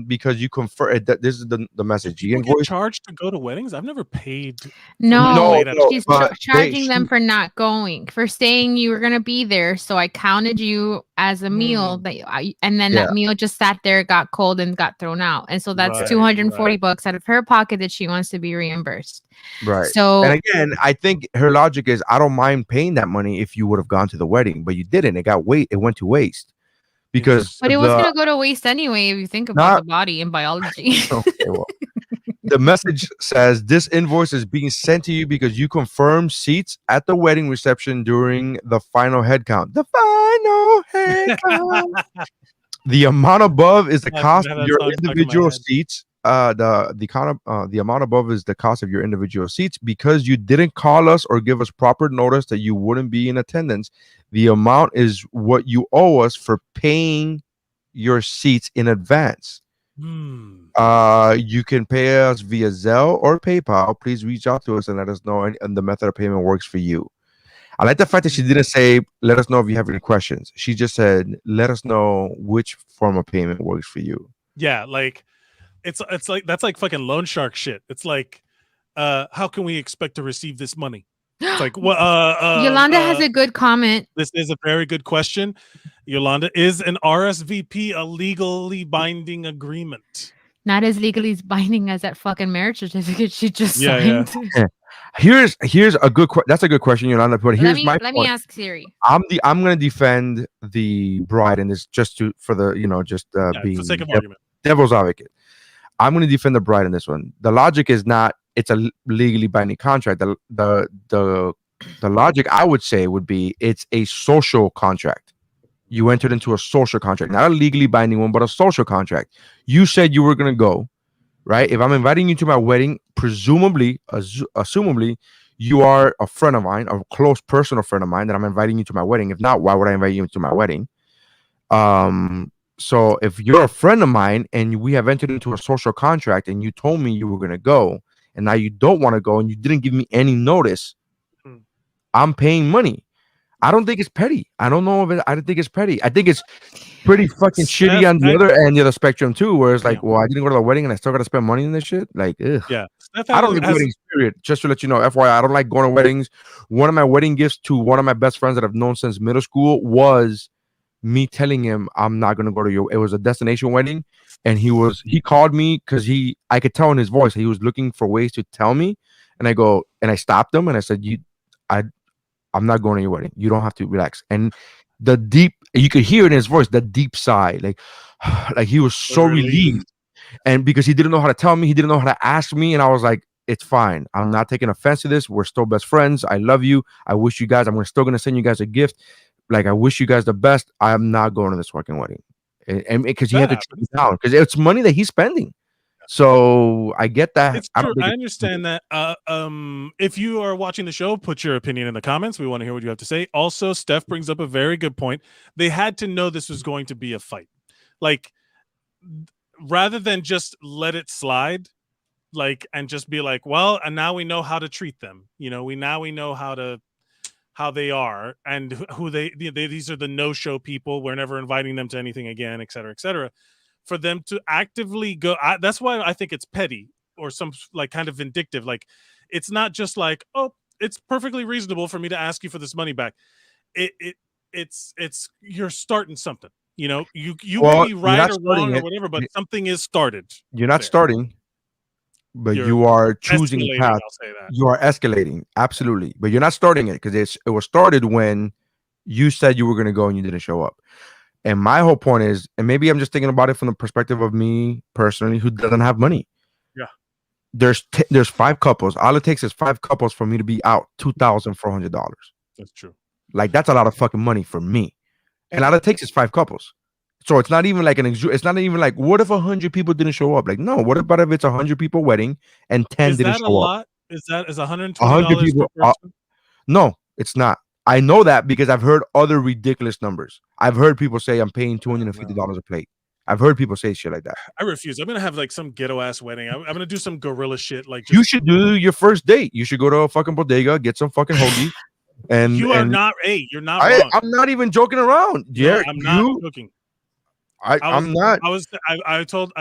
Speaker 9: because you confirm that this is the message.
Speaker 7: People get charged to go to weddings? I've never paid.
Speaker 1: No, she's charging them for not going, for saying you were going to be there. So I counted you as a meal and then that meal just sat there, got cold, and got thrown out. And so that's $240 out of her pocket that she wants to be reimbursed.
Speaker 9: Right.
Speaker 1: So,
Speaker 9: and again, I think her logic is, I don't mind paying that money if you would have gone to the wedding, but you didn't. It went to waste. But
Speaker 1: it was going to go to waste anyway if you think about the body and biology.
Speaker 9: Okay, well, the message says this invoice is being sent to you because you confirmed seats at the wedding reception during the final head count. The final head count. The amount above is the cost of your individual seats. The amount above is the cost of your individual seats because you didn't call us or give us proper notice that you wouldn't be in attendance. The amount is what you owe us for paying your seats in advance. You can pay us via Zelle or PayPal. Please reach out to us and let us know and the method of payment works for you. I like the fact that she didn't say, let us know if you have any questions. She just said, let us know which form of payment works for you.
Speaker 7: Yeah, like it's like that's like fucking loan shark shit. It's like, how can we expect to receive this money? It's like,
Speaker 1: Yolanda has a good comment.
Speaker 7: This is a very good question. Yolanda, is an RSVP a legally binding agreement?
Speaker 1: Not as legally binding as that fucking marriage certificate she just signed.
Speaker 9: Yeah. Here's a good that's a good question, Yolanda. But here's my point.
Speaker 1: Let me ask Siri.
Speaker 9: I'm gonna defend the bride in this just being
Speaker 7: for the sake of argument.
Speaker 9: Devil's advocate. I'm gonna defend the bride in this one. The logic is not it's a legally binding contract. The logic I would say would be it's a social contract. You entered into a social contract, not a legally binding one, but a social contract. You said you were gonna go, right? If I'm inviting you to my wedding, assumably, you are a friend of mine, a close personal friend of mine, that I'm inviting you to my wedding. If not, why would I invite you to my wedding? So if you're a friend of mine and we have entered into a social contract and you told me you were going to go and now you don't want to go and you didn't give me any notice, I'm paying money. I don't think it's petty. I don't think it's petty. I think it's pretty fucking shitty on the other end of the spectrum too, where it's like, well, I didn't go to the wedding and I still got to spend money on this shit. Like, ugh.
Speaker 7: Yeah.
Speaker 9: I don't like weddings, period. Just to let you know, FYI, I don't like going to weddings. One of my wedding gifts to one of my best friends that I've known since middle school was me telling him I'm not going to go to your, it was a destination wedding. And he called me because I could tell in his voice, he was looking for ways to tell me. And I stopped him and I said, I'm not going to your wedding. You don't have to, relax. And you could hear it in his voice, the deep sigh, like he was so relieved. And because he didn't know how to tell me, he didn't know how to ask me. And I was like, it's fine. I'm not taking offense to this. We're still best friends. I love you. I wish you guys, I'm still going to send you guys a gift. Like, I wish you guys the best. I'm not going to this fucking wedding. And because he had to turn it down because it's money that he's spending. So I get that.
Speaker 7: It's true. I understand that. If you are watching the show, put your opinion in the comments. We want to hear what you have to say. Also, Steph brings up a very good point. They had to know this was going to be a fight. Like, rather than just let it slide, like, and just be like, well, and now we know how to treat them. You know, we know how they are and who these are the no-show people. We're never inviting them to anything again, et cetera, et cetera. For them to actively go, that's why I think it's petty or some like kind of vindictive. Like, it's not just like, oh, it's perfectly reasonable for me to ask you for this money back. It's you're starting something. You know, you may be right or wrong or whatever, but something is started.
Speaker 9: You're not starting, but you are choosing a path.
Speaker 7: I'll say that.
Speaker 9: You are escalating, absolutely, but you're not starting it because it was started when you said you were going to go and you didn't show up. And my whole point is, and maybe I'm just thinking about it from the perspective of me personally, who doesn't have money.
Speaker 7: Yeah,
Speaker 9: there's 5 couples. All it takes is 5 couples for me to be out $2,400.
Speaker 7: That's true.
Speaker 9: Like, that's a lot of fucking money for me. And all it takes is 5 couples. So it's not even like it's not even like, what if 100 people didn't show up? Like, no, what about if it's 100 people wedding and 10 didn't show up?
Speaker 7: Is that $120
Speaker 9: people,
Speaker 7: per person?
Speaker 9: No, it's not. I know that because I've heard other ridiculous numbers. I've heard people say I'm paying $250 a plate. I've heard people say shit like that.
Speaker 7: I refuse. I'm gonna have like some ghetto ass wedding. I'm gonna do some gorilla shit. Like,
Speaker 9: you should do your first date. You should go to a fucking bodega, get some fucking hoagie. And
Speaker 7: you are not. Hey, you're not wrong.
Speaker 9: I'm not even joking around. Yeah,
Speaker 7: no, I'm not joking.
Speaker 9: I'm not.
Speaker 7: I told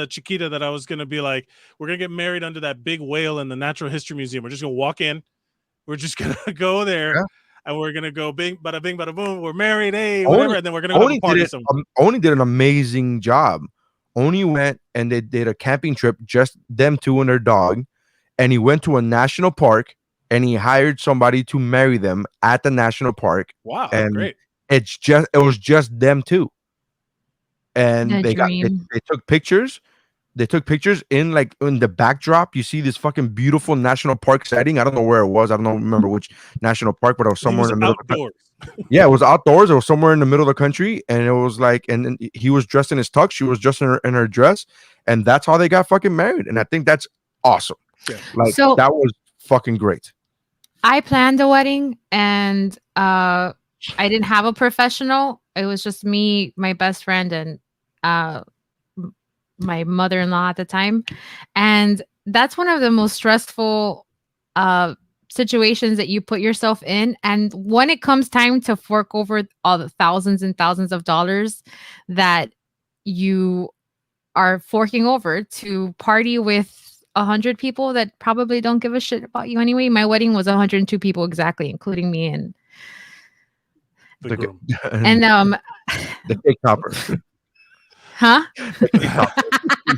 Speaker 7: Chiquita that I was gonna be like, we're gonna get married under that big whale in the Natural History Museum. We're just gonna walk in. We're just gonna go there. Yeah. And we're gonna go bing, bada boom. We're married, hey, whatever. And then we're gonna go have a party somewhere.
Speaker 9: Oni did an amazing job. Oni went and they did a camping trip, just them two and their dog. And he went to a national park and he hired somebody to marry them at the national park.
Speaker 7: Wow,
Speaker 9: and
Speaker 7: great.
Speaker 9: It was just them two. And they took pictures. They took pictures in the backdrop. You see this fucking beautiful national park setting. I don't know where it was. I don't remember which national park, but it was somewhere in the middle of the country. Yeah, it was outdoors. It was somewhere in the middle of the country, and it was and he was dressed in his tux. She was dressed in her dress, and that's how they got fucking married. And I think that's awesome. Yeah. That was fucking great.
Speaker 1: I planned a wedding, and I didn't have a professional. It was just me, my best friend, and my mother-in-law at the time. And that's one of the most stressful situations that you put yourself in. And when it comes time to fork over all the thousands and thousands of dollars that you are forking over to party with 100 people that probably don't give a shit about you anyway. My wedding was 102 people exactly, including me and
Speaker 7: the groom.
Speaker 1: And
Speaker 9: the cake topper.
Speaker 1: Huh?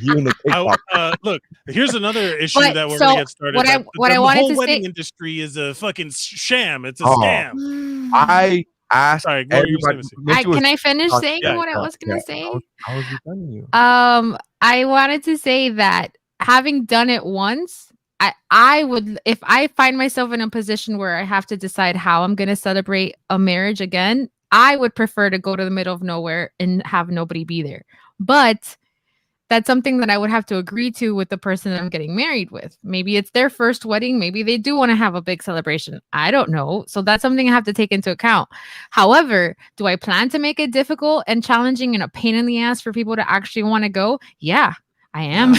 Speaker 9: You and the cake
Speaker 7: look, here's another issue that we're gonna get started.
Speaker 1: What I wanted
Speaker 7: to say, the whole
Speaker 1: wedding
Speaker 7: industry is a fucking sham. It's a scam.
Speaker 9: I asked everybody.
Speaker 1: Can I finish saying what I was gonna say?
Speaker 9: I was defending you.
Speaker 1: I wanted to say that having done it once, I would, if I find myself in a position where I have to decide how I'm gonna celebrate a marriage again, I would prefer to go to the middle of nowhere and have nobody be there. But that's something that I would have to agree to with the person I'm getting married with. Maybe it's their first wedding. Maybe they do want to have a big celebration. I don't know. So that's something I have to take into account. However, do I plan to make it difficult and challenging and a pain in the ass for people to actually want to go? Yeah, I am.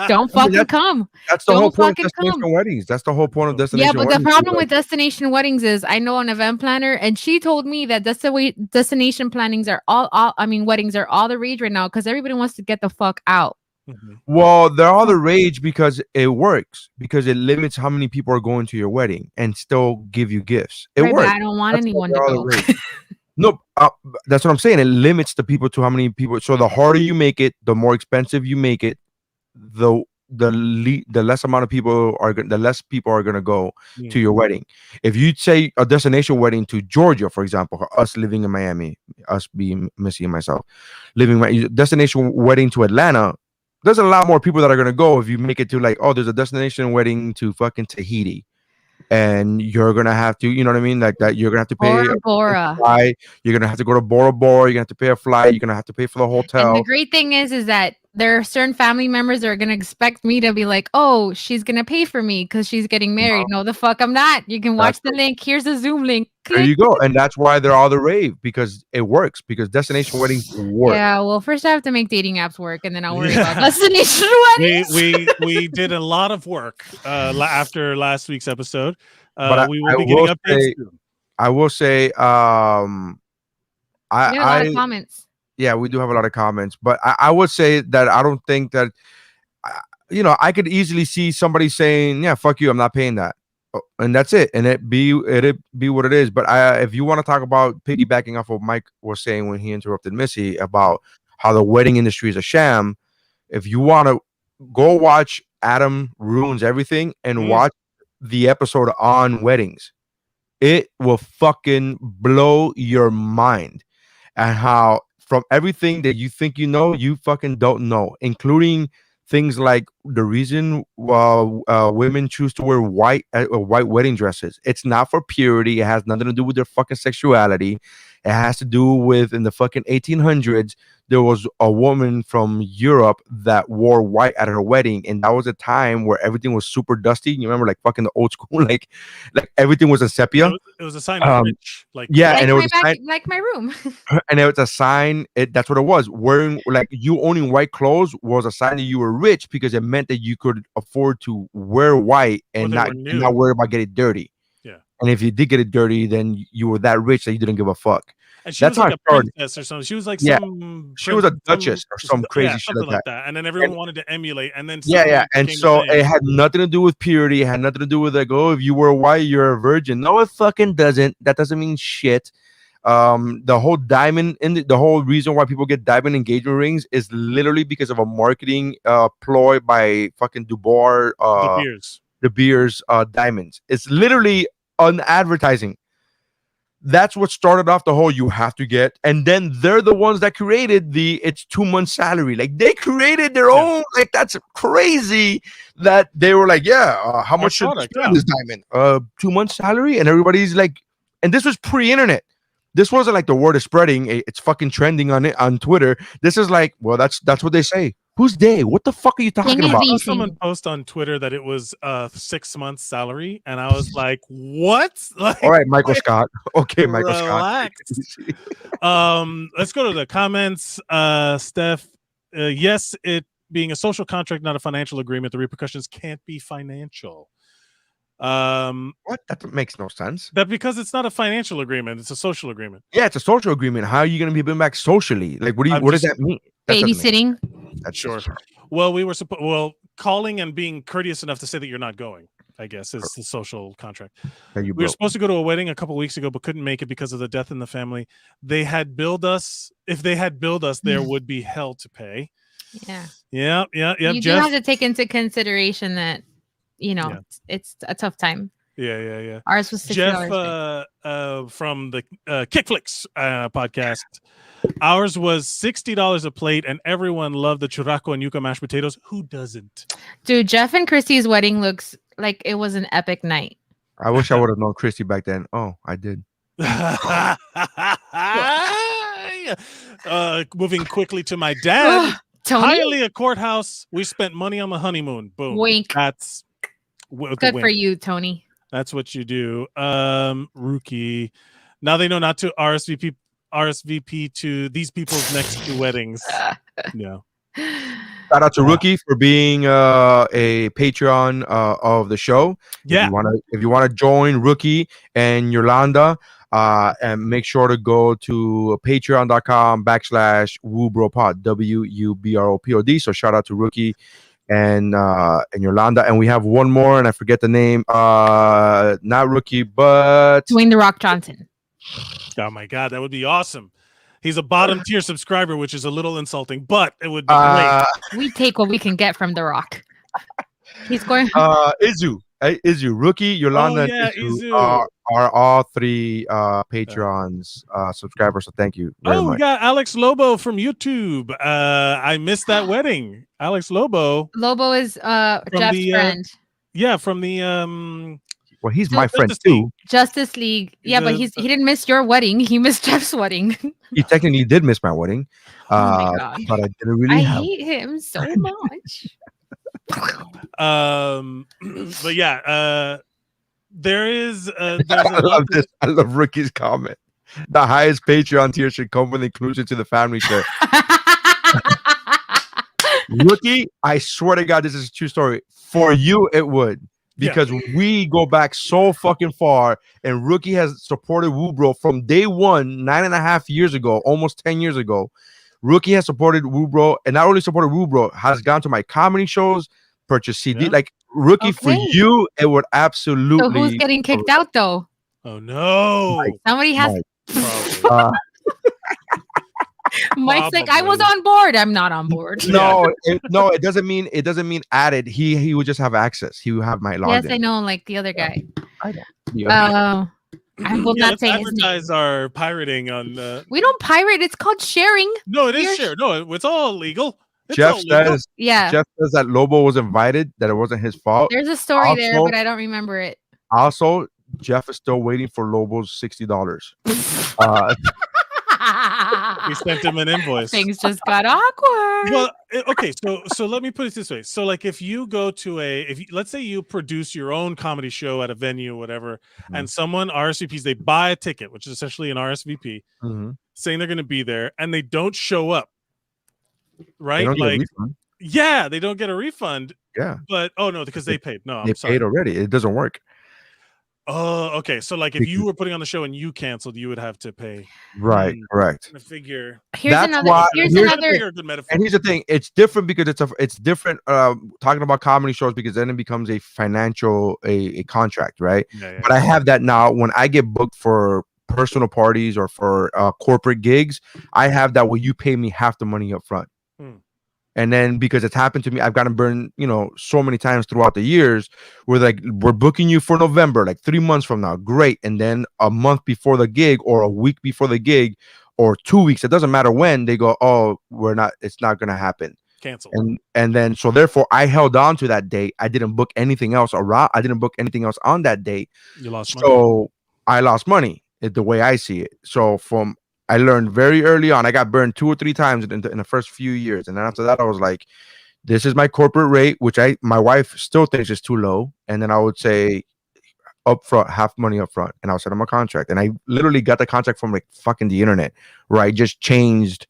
Speaker 1: Don't fucking come.
Speaker 9: That's the whole point of destination weddings. That's the whole point of destination weddings.
Speaker 1: Yeah, but the problem with destination weddings is I know an event planner, and she told me that that's the way destination plannings are weddings are all the rage right now because everybody wants to get the fuck out.
Speaker 9: Mm-hmm. Well, they're all the rage because it works, because it limits how many people are going to your wedding and still give you gifts. It works.
Speaker 1: I don't want anyone to go.
Speaker 9: No, that's what I'm saying. It limits the people to how many people. So the harder you make it, the more expensive you make it, the less amount of people the less people are gonna go to your wedding. If you say a destination wedding to Georgia, for example, us living in Miami, us being Missy and myself, destination wedding to Atlanta, there's a lot more people that are gonna go. If you make it to there's a destination wedding to fucking Tahiti. And you're gonna have to, you know what I mean, like that. You're gonna have to pay a flight. You're gonna have to go to Bora Bora. You're gonna have to pay a flight. You're gonna have to pay for the hotel.
Speaker 1: And the great thing is that there are certain family members that are gonna expect me to be like, "Oh, she's gonna pay for me because she's getting married." No, the fuck, I'm not. You can watch the link. Here's a Zoom link.
Speaker 9: There you go, and that's why they're all the rave, because it works. Because destination weddings work.
Speaker 1: Yeah, well, first I have to make dating apps work, and then I'll worry about destination weddings.
Speaker 7: We did a lot of work after last week's episode.
Speaker 9: But
Speaker 7: we will be getting updates soon.
Speaker 9: I will say,
Speaker 1: we have a lot of comments.
Speaker 9: Yeah, we do have a lot of comments, but I would say that I don't think that, I could easily see somebody saying, "Yeah, fuck you, I'm not paying that," and that's it, and it be what it is. But if you want to talk about piggybacking off what Mike was saying when he interrupted Missy about how the wedding industry is a sham, if you want to go watch Adam Ruins Everything and watch the episode on weddings, it will fucking blow your mind, and how from everything that you think you fucking don't know, including things like the reason women choose to wear white wedding dresses. It's not for purity. It has nothing to do with their fucking sexuality. It has to do with, in the fucking 1800s, there was a woman from Europe that wore white at her wedding, and that was a time where everything was super dusty. You remember, like fucking the old school, like everything was a sepia.
Speaker 7: It was a sign of rich,
Speaker 9: and it was
Speaker 1: like my room.
Speaker 9: And it was a sign. That's what it was. Wearing you owning white clothes was a sign that you were rich, because it meant that you could afford to wear white and not worry about getting dirty.
Speaker 7: Yeah.
Speaker 9: And if you did get it dirty, then you were that rich that you didn't give a fuck.
Speaker 7: And she was like a princess or something. She was like
Speaker 9: she was a duchess or some crazy shit
Speaker 7: like that. And then everyone wanted to emulate. And then
Speaker 9: and so it had nothing to do with purity. It had nothing to do with like, oh, if you were white, you're a virgin. No, it fucking doesn't. That doesn't mean shit. The whole diamond the whole reason why people get diamond engagement rings is literally because of a marketing ploy by fucking Dubois, De Beers diamonds. It's literally on advertising. That's what started off the whole you have to get, and then they're the ones that created it's 2 months salary. Like they created their own. Like that's crazy that they were like, how much should this diamond? 2 months salary, and everybody's like, and this was pre-internet. This wasn't like the word is spreading. It's fucking trending on Twitter. This is like, well, that's what they say. Who's they? What the fuck are you talking about?
Speaker 7: Someone post on Twitter that it was 6 months salary, and I was like, what? Like,
Speaker 9: all right, Michael Scott. Okay, Michael Scott.
Speaker 7: Let's go to the comments. Steph, yes, it being a social contract, not a financial agreement, the repercussions can't be financial.
Speaker 9: What? That makes no sense.
Speaker 7: That because it's not a financial agreement, it's a social agreement.
Speaker 9: Yeah, it's a social agreement. How are you going to be bring back socially? Like, what does that mean?
Speaker 1: Babysitting.
Speaker 9: That's
Speaker 7: sure. Well, we were calling and being courteous enough to say that you're not going, I guess, is the social contract. We were supposed to go to a wedding a couple weeks ago, but couldn't make it because of the death in the family. They had billed us. If they had billed us, there would be hell to pay.
Speaker 1: Yeah. You do have to take into consideration that, it's a tough time.
Speaker 7: Yeah.
Speaker 1: Ours was $60.
Speaker 7: Jeff from the Kickflix podcast. Ours was $60 a plate, and everyone loved the churrasco and yuca mashed potatoes. Who doesn't?
Speaker 1: Dude, Jeff and Christy's wedding looks like it was an epic night.
Speaker 9: I wish I would have known Christy back then. Oh, I did.
Speaker 7: Moving quickly to my dad.
Speaker 1: Tony?
Speaker 7: Hialeah Courthouse. We spent money on the honeymoon. Boom.
Speaker 1: Wink.
Speaker 7: That's
Speaker 1: good for you, Tony.
Speaker 7: That's what you do. Rookie. Now they know not to RSVP to these people's next 2 weddings. Yeah.
Speaker 9: Shout out to Rookie for being a Patreon of the show.
Speaker 7: Yeah.
Speaker 9: If you want to join Rookie and Yolanda, and make sure to go to patreon.com/WuBroPod, WuBroPod. So shout out to Rookie and Yolanda, and we have one more, and I forget the name. Not Rookie, but
Speaker 1: Dwayne The Rock Johnson.
Speaker 7: Oh my God, that would be awesome. He's a bottom tier subscriber, which is a little insulting, but it would be great.
Speaker 1: We take what we can get from The Rock. He's going.
Speaker 9: Izu, Rookie, Yolanda, and Izu are all 3 Patreons subscribers. So thank you very much.
Speaker 7: We got Alex Lobo from YouTube. I missed that wedding. Alex Lobo.
Speaker 1: Lobo is Jeff's friend.
Speaker 7: From the
Speaker 9: well, he's my friend too.
Speaker 1: Justice League. Yeah, but he didn't miss your wedding. He missed Jeff's wedding.
Speaker 9: He technically did miss my wedding.
Speaker 1: Oh my God.
Speaker 9: But I didn't really
Speaker 1: hate him so much.
Speaker 7: But yeah, there is
Speaker 9: I love this. I love Ricky's comment. The highest Patreon tier should come with inclusion to the family share. Rookie, I swear to God, this is a true story. For you, it would. Because we go back so fucking far, and Rookie has supported WuBro from day one, 9.5 years ago, almost 10 years ago. Rookie has supported WuBro, and not only supported WuBro, has gone to my comedy shows, purchased CD. Yeah. Like Rookie, for you, it would absolutely.
Speaker 1: So who's getting kicked out though?
Speaker 7: Oh no!
Speaker 1: Somebody has. Mike's like, I was on board. I'm not on board.
Speaker 9: No, it doesn't mean added. He would just have access. He would have my login.
Speaker 1: Yes, I know. Like the other guy.
Speaker 9: I know.
Speaker 1: I will not say his name.
Speaker 7: Are pirating on.
Speaker 1: We don't pirate. It's called sharing.
Speaker 7: No, it is share. No, it's all legal.
Speaker 9: Jeff says that Lobo was invited. That it wasn't his fault.
Speaker 1: There's a story there, but I don't remember it.
Speaker 9: Also, Jeff is still waiting for Lobo's $60.
Speaker 7: We sent him an invoice.
Speaker 1: Things just got awkward.
Speaker 7: Well, okay, so let me put it this way. So like if you go to let's say you produce your own comedy show at a venue or whatever, and someone RSVPs, they buy a ticket, which is essentially an RSVP, saying they're going to be there, and they don't show up, right? Like, they don't get a refund.
Speaker 9: Yeah.
Speaker 7: But because they paid. No,
Speaker 9: they paid already. It doesn't work.
Speaker 7: Oh, okay. So like if you were putting on the show and you canceled, you would have to pay.
Speaker 9: Right, correct.
Speaker 7: I figure.
Speaker 1: Here's another.
Speaker 7: Here's another good metaphor.
Speaker 9: And here's the thing: it's different because it's different. Talking about comedy shows because then it becomes a financial a contract, right?
Speaker 7: Yeah.
Speaker 9: But I have that now when I get booked for personal parties or for corporate gigs. I have that where you pay me half the money up front. And then because it's happened to me, I've gotten burned, so many times throughout the years where like we're booking you for November, like 3 months from now. Great. And then a month before the gig or a week before the gig or 2 weeks, it doesn't matter when, they go, oh, it's not going to happen.
Speaker 7: Cancel.
Speaker 9: And then, so therefore I held on to that date. I didn't book anything else I didn't book anything else on that date.
Speaker 7: You lost money.
Speaker 9: So I lost money the way I see it. So I learned very early on. I got burned 2 or 3 times in the first few years. And then after that, I was like, this is my corporate rate, which my wife still thinks is too low. And then I would say upfront, half money upfront. And I'll send them a contract. And I literally got the contract from like fucking the internet, where I just changed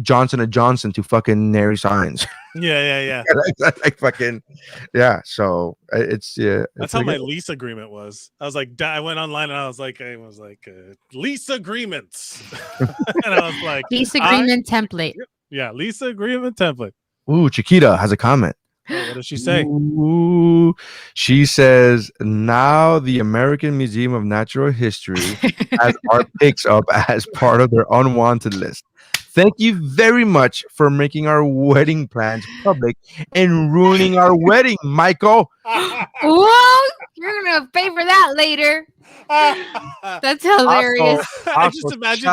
Speaker 9: Johnson & Johnson to fucking Nary Signs.
Speaker 7: Yeah.
Speaker 9: like fucking, yeah. So it's, yeah.
Speaker 7: That's how my lease agreement was. I was like, I went online and I was like, lease agreements. And I was like,
Speaker 1: lease agreement template.
Speaker 7: Yeah, lease agreement template.
Speaker 9: Ooh, Chiquita has a comment.
Speaker 7: Oh, what does she say?
Speaker 9: Ooh, she says, now the American Museum of Natural History has our picks up as part of their unwanted list. Thank you very much for making our wedding plans public and ruining our wedding, Michael.
Speaker 1: Whoa, you're going to pay for that later. That's hilarious.
Speaker 7: I just imagine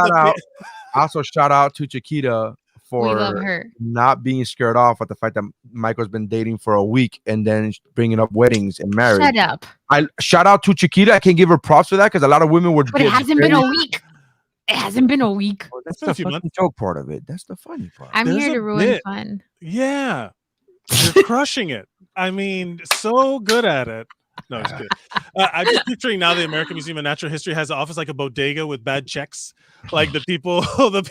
Speaker 9: also shout out to Chiquita for not being scared off at the fact that Michael's been dating for a week and then bringing up weddings and marriage.
Speaker 1: Shut up.
Speaker 9: I shout out to Chiquita. I can't give her props for that because a lot of women would.
Speaker 1: But it hasn't been a week. It hasn't been a week.
Speaker 9: Oh, that's the funny joke part of it. That's the funny part.
Speaker 1: I'm here to ruin fun.
Speaker 7: Yeah. You're crushing it. I mean, so good at it. No, it's good. I'm just picturing now the American Museum of Natural History has an office like a bodega with bad checks. Like the people who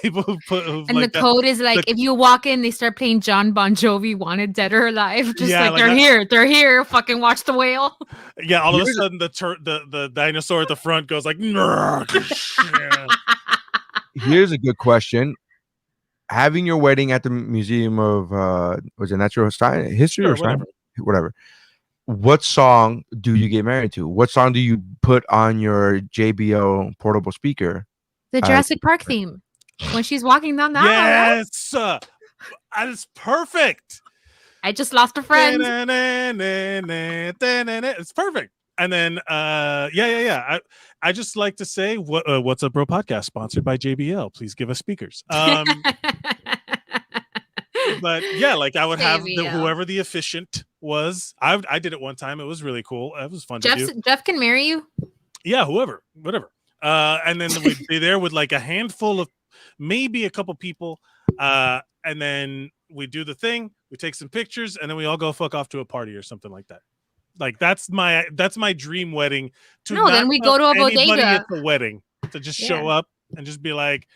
Speaker 7: put.
Speaker 1: And like the code is like, if you walk in, they start playing John Bon Jovi, Wanted Dead or Alive. Just they're here. Fucking watch the whale.
Speaker 7: Yeah, all of a sudden the dinosaur at the front goes like, yeah.
Speaker 9: Here's a good question. Having your wedding at the Museum of was it Natural History or whatever. What song do you get married to? What song do you put on your JBL portable speaker?
Speaker 1: The Jurassic Park theme. When she's walking down the aisle.
Speaker 7: Yes. That is perfect.
Speaker 1: I just lost a friend.
Speaker 7: It's perfect. And then I just like to say What's Up Bro podcast sponsored by JBL. Please give us speakers. But yeah, like I would have whoever the officiant was. I did it one time. It was really cool. It was fun to do.
Speaker 1: Jeff can marry you?
Speaker 7: Yeah, whatever. And then we'd be there with like a handful of maybe a couple people. And then we do the thing, we take some pictures, and then we all go fuck off to a party or something like that. Like that's my dream wedding.
Speaker 1: Then we go to a bodega
Speaker 7: at the wedding to just show up and just be like,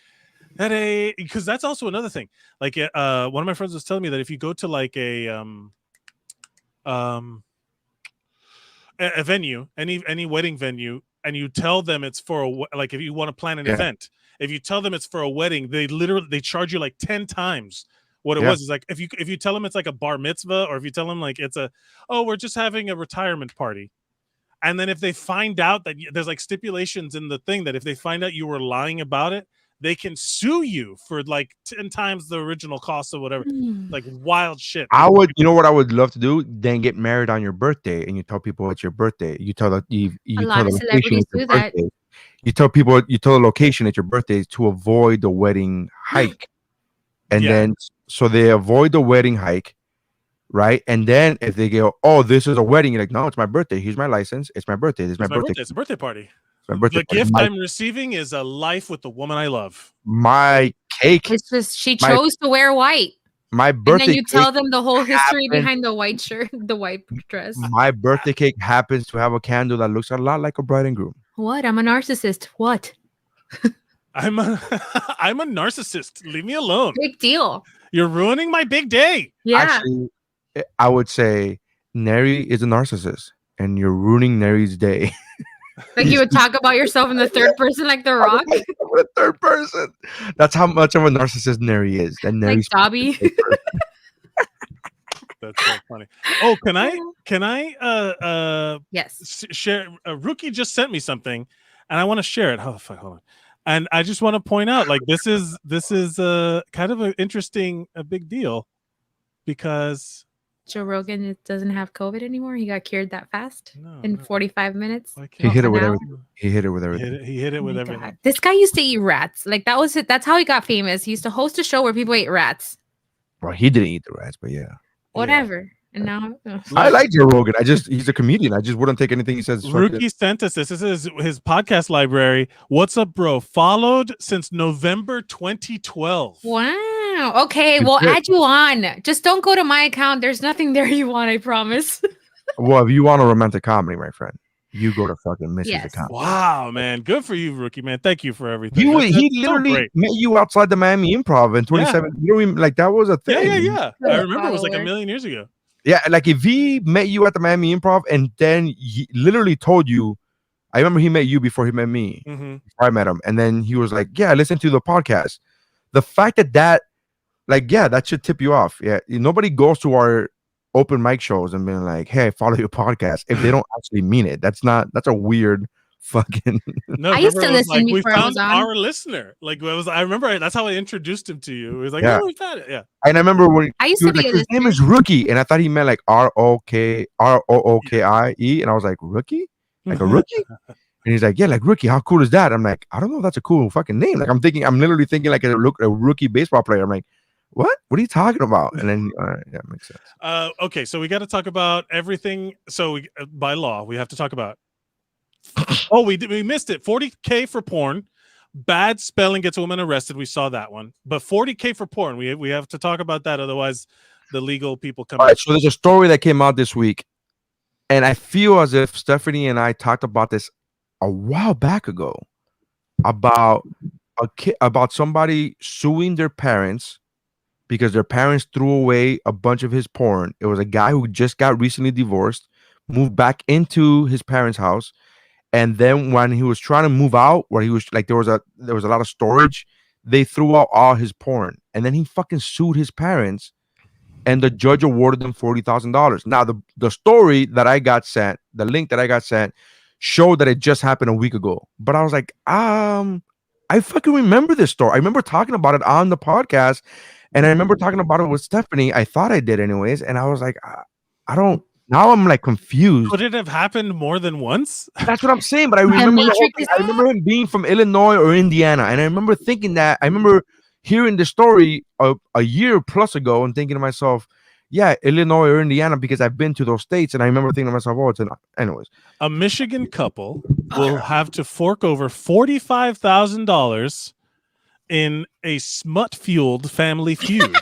Speaker 7: hey, because that's also another thing. Like one of my friends was telling me that if you go to like a venue, any wedding venue, and you tell them it's for like if you want to plan an event, if you tell them it's for a wedding, they charge you like 10 times what it was. Is like if you tell them it's like a bar mitzvah, or if you tell them like it's we're just having a retirement party, and then if they find out that there's like stipulations in the thing that if they find out you were lying about it, they can sue you for like 10 times the original cost or whatever. Like wild shit.
Speaker 9: You know what I would love to do? Then get married on your birthday, and you tell people it's your birthday. You tell the location it's your birthday. You tell the location at your birthday to avoid the wedding hike. And then so they avoid the wedding hike, right? And then if they go, oh, this is a wedding, you're like, no, it's my birthday. Here's my license. It's my birthday. It's my birthday.
Speaker 7: It's a birthday party.
Speaker 9: The
Speaker 7: gift I'm receiving is a life with the woman I love.
Speaker 9: My cake.
Speaker 1: It's just she chose to wear white.
Speaker 9: My birthday.
Speaker 1: And then you tell them the whole history behind the white shirt, the white dress.
Speaker 9: My birthday cake happens to have a candle that looks a lot like a bride and groom.
Speaker 1: What? I'm a narcissist. What?
Speaker 7: I'm a narcissist. Leave me alone.
Speaker 1: Big deal.
Speaker 7: You're ruining my big day.
Speaker 1: Yeah.
Speaker 9: Actually, I would say Neri is a narcissist, and you're ruining Neri's day.
Speaker 1: Like you would talk about yourself in the third person, like The Rock.
Speaker 9: The third person. That's how much of a narcissist Neri is. That Neri's
Speaker 1: like Dobby.
Speaker 7: That's so funny. Oh, can I
Speaker 1: yes,
Speaker 7: share? Rookie just sent me something, and I want to share it. Oh fuck, hold on. And I just want to point out, like this is kind of an interesting, a big deal, because
Speaker 1: Joe Rogan doesn't have COVID anymore. He got cured that fast in 45 minutes.
Speaker 9: He hit it with everything. He hit it with everything.
Speaker 7: He hit it with everything.
Speaker 1: God. This guy used to eat rats. Like that was it. That's how he got famous. He used to host a show where people ate rats.
Speaker 9: Well, he didn't eat the rats, but yeah.
Speaker 1: Whatever. And now
Speaker 9: I like Joe Rogan. He's a comedian. I just wouldn't take anything he says.
Speaker 7: Rookie sent us this. This is his podcast library. What's up, bro? Followed since November 2012.
Speaker 1: Wow. Okay, we'll add you on. Just don't go to my account. There's nothing there you want, I promise.
Speaker 9: Well, if you want a romantic comedy, my friend, you go to fucking Missy's account.
Speaker 7: Wow, man. Good for you, Rookie, man. Thank you for everything.
Speaker 9: He literally met you outside the Miami Improv in 2017. You know, like that was a thing.
Speaker 7: Yeah. I remember it was like a million years ago.
Speaker 9: Yeah, like if he met you at the Miami Improv and then he literally told you, I remember he met you before he met me. Before I met him. And then he was like, yeah, listen to the podcast. The fact that like, yeah, that should tip you off. Yeah. Nobody goes to our open mic shows and being like, hey, follow your podcast if they don't actually mean it. That's a weird fucking
Speaker 7: No, I used to listen like, we found our listener. Like I remember that's how I introduced him to you. It was like, oh, we found it. Yeah.
Speaker 9: And I remember when
Speaker 1: I used to be
Speaker 9: like, his name is Rookie, and I thought he meant like Rookie, and I was like, Rookie? Like a rookie? And he's like, yeah, like Rookie, how cool is that? I'm like, I don't know, that's a cool fucking name. Like I'm literally thinking like a rookie baseball player. I'm like, what are you talking about? And then yeah, makes sense.
Speaker 7: Okay, so we got to talk about everything. So by law, we have to talk about oh, we missed it. 40K for porn. Bad spelling gets a woman arrested. We saw that one. But 40K for porn. We have to talk about that. Otherwise, the legal people come.
Speaker 9: All right, so there's a story that came out this week. And I feel as if Stephanie and I talked about this a while back ago about about somebody suing their parents because their parents threw away a bunch of his porn. It was a guy who just got recently divorced, moved back into his parents' house. And then when he was trying to move out, where he was like, there was a lot of storage, they threw out all his porn. And then he fucking sued his parents, and the judge awarded them $40,000. Now, the story that I got sent, the link that I got sent, showed that it just happened a week ago. But I was like, I fucking remember this story. I remember talking about it on the podcast, and I remember talking about it with Stephanie. I thought I did anyways, and I was like, I don't. Now I'm like confused.
Speaker 7: Could it have happened more than once?
Speaker 9: That's what I'm saying. But I remember him being from Illinois or Indiana, and I remember thinking that. I remember hearing the story a year plus ago and thinking to myself, yeah, Illinois or Indiana, because I've been to those states, and I remember thinking to myself, oh, it's not. Anyways,
Speaker 7: a Michigan couple will have to fork over $45,000 in a smut-fueled family feud.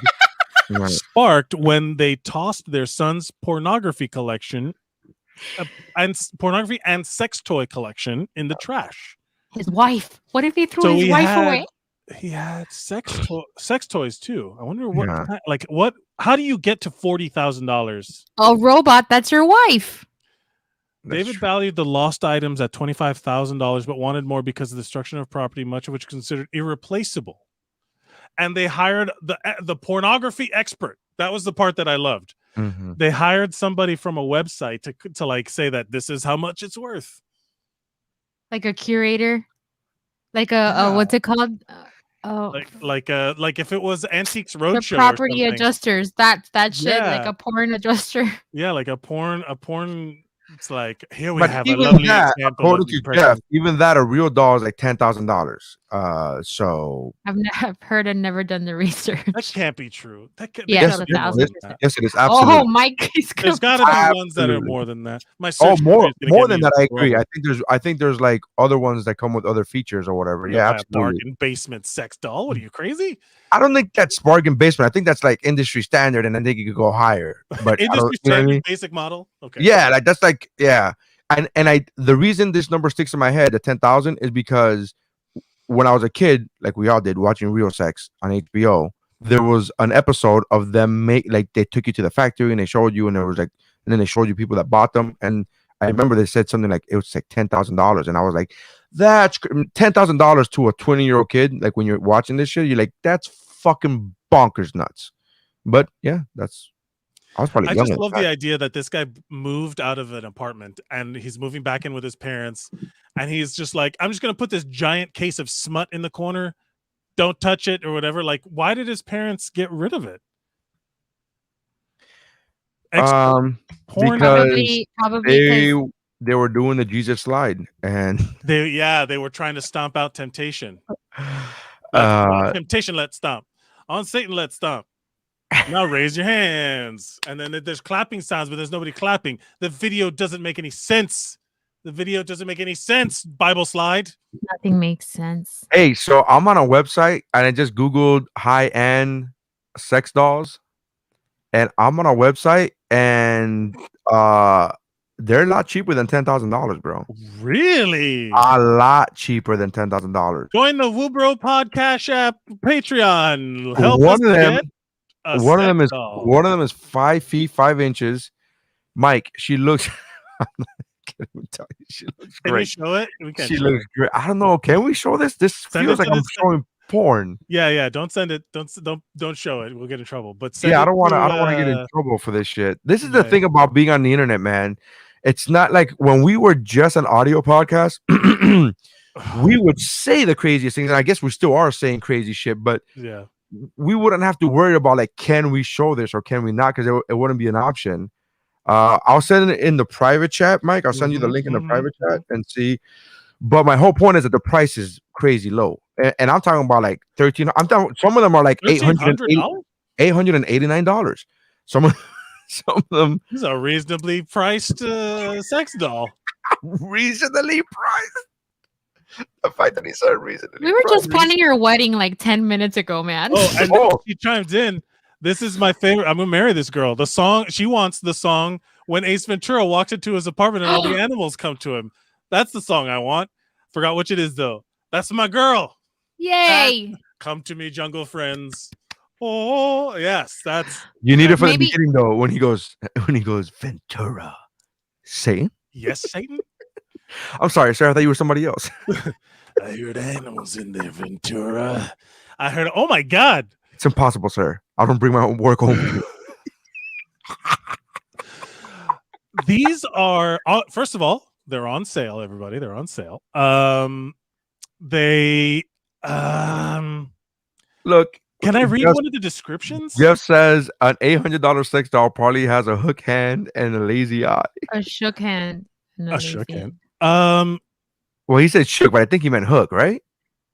Speaker 7: Right. Sparked when they tossed their son's pornography collection and sex toy collection in the trash.
Speaker 1: His wife. What if he threw his wife away?
Speaker 7: He had sex toys too. I wonder what how do you get to $40,000?
Speaker 1: A robot, that's your wife.
Speaker 7: David valued the lost items at $25,000, but wanted more because of the destruction of property, much of which is considered irreplaceable. And they hired the pornography expert. That was the part that I loved. Mm-hmm. They hired somebody from a website to like say that this is how much it's worth.
Speaker 1: Like a curator, like a what's it called?
Speaker 7: Like if it was Antiques Roadshow,
Speaker 1: property adjusters. That shit, like a porn adjuster.
Speaker 7: Yeah, like a porn. It's like here we have a lovely example.
Speaker 9: According to Jeff, even that a real doll is like $10,000. So
Speaker 1: I've heard and never done the research.
Speaker 7: That can't be true.
Speaker 9: Yes, it is absolutely.
Speaker 1: Oh, Mike,
Speaker 7: there's got to be ones that are more than that.
Speaker 9: More than that. I agree. I think there's like other ones that come with other features or whatever. Yeah, absolutely.
Speaker 7: Bargain basement sex doll. What are you, crazy?
Speaker 9: I don't think that's bargain basement. I think that's like industry standard, and I think you could go higher. But
Speaker 7: industry standard basic model. Okay.
Speaker 9: Yeah, like that's like and the reason this number sticks in my head at 10,000 is because when I was a kid, like we all did, watching Real Sex on HBO, there was an episode of them they took you to the factory and they showed you, and there was like, and then they showed you people that bought them, and I remember they said something like it was like $10,000, and I was like, that's $10,000 to a 20-year-old kid. Like when you're watching this shit, you're like, that's fucking bonkers nuts. But yeah, I was probably.
Speaker 7: I just love the idea that this guy moved out of an apartment and he's moving back in with his parents, and he's just like, I'm just gonna put this giant case of smut in the corner. Don't touch it or whatever. Like, why did his parents get rid of it?
Speaker 9: Porn, because probably they were doing the Jesus slide, and
Speaker 7: they were trying to stomp out temptation. Temptation, let's stomp. On Satan, let's stomp. Now raise your hands. And then there's clapping sounds, but there's nobody clapping. The video doesn't make any sense. Bible slide.
Speaker 1: Nothing makes sense.
Speaker 9: Hey, so I'm on a website and I just Googled high-end sex dolls. And I'm on a website and they're a lot cheaper than $10,000, bro.
Speaker 7: Really?
Speaker 9: A lot cheaper than $10,000.
Speaker 7: Join the WuBro podcast app Patreon. Help
Speaker 9: one
Speaker 7: us
Speaker 9: one of them is 5 feet 5 inches. Mike, she looks she looks
Speaker 7: great. Can you show it?
Speaker 9: She looks great. I don't know. Can we show this? This feels like I'm showing porn.
Speaker 7: Yeah. Don't send it. Don't show it. We'll get in trouble. But
Speaker 9: I don't want to get in trouble for this shit. This is the thing about being on the internet, man. It's not like when we were just an audio podcast, we would say the craziest things, and I guess we still are saying crazy shit, but
Speaker 7: yeah,
Speaker 9: we wouldn't have to worry about like, can we show this or can we not? Because it wouldn't be an option. I'll send it in the private chat, Mike. I'll send you the link in the private chat and see. But my whole point is that the price is crazy low, and I'm talking about like 13. I'm talking. Some of them are like $889. Some of them.
Speaker 7: This is a reasonably priced sex doll.
Speaker 9: Reasonably priced. The fact that he said reasonably.
Speaker 1: We were just planning your wedding like 10 minutes ago, man.
Speaker 7: She chimed in. This is my favorite. I'm gonna marry this girl. The song she wants the song when Ace Ventura walks into his apartment and all the animals come to him. That's the song I want. Forgot which it is though. That's my girl.
Speaker 1: Yay!
Speaker 7: Come to me, jungle friends. Oh yes, that's.
Speaker 9: You need it for the beginning though. When he goes Ventura, Satan.
Speaker 7: Yes, Satan.
Speaker 9: I'm sorry, sir. I thought you were somebody else.
Speaker 7: I heard animals in there, Ventura. I heard. Oh my God.
Speaker 9: It's impossible, sir. I don't bring my own work home.
Speaker 7: These are first of all, they're on sale. Everybody, they're on sale.
Speaker 9: Look.
Speaker 7: Can I read one of the descriptions?
Speaker 9: Jeff says an $800 sex doll probably has a hook hand and a lazy eye.
Speaker 1: A shook hand.
Speaker 7: A shook hand.
Speaker 9: Well, he said shook, but I think he meant hook, right?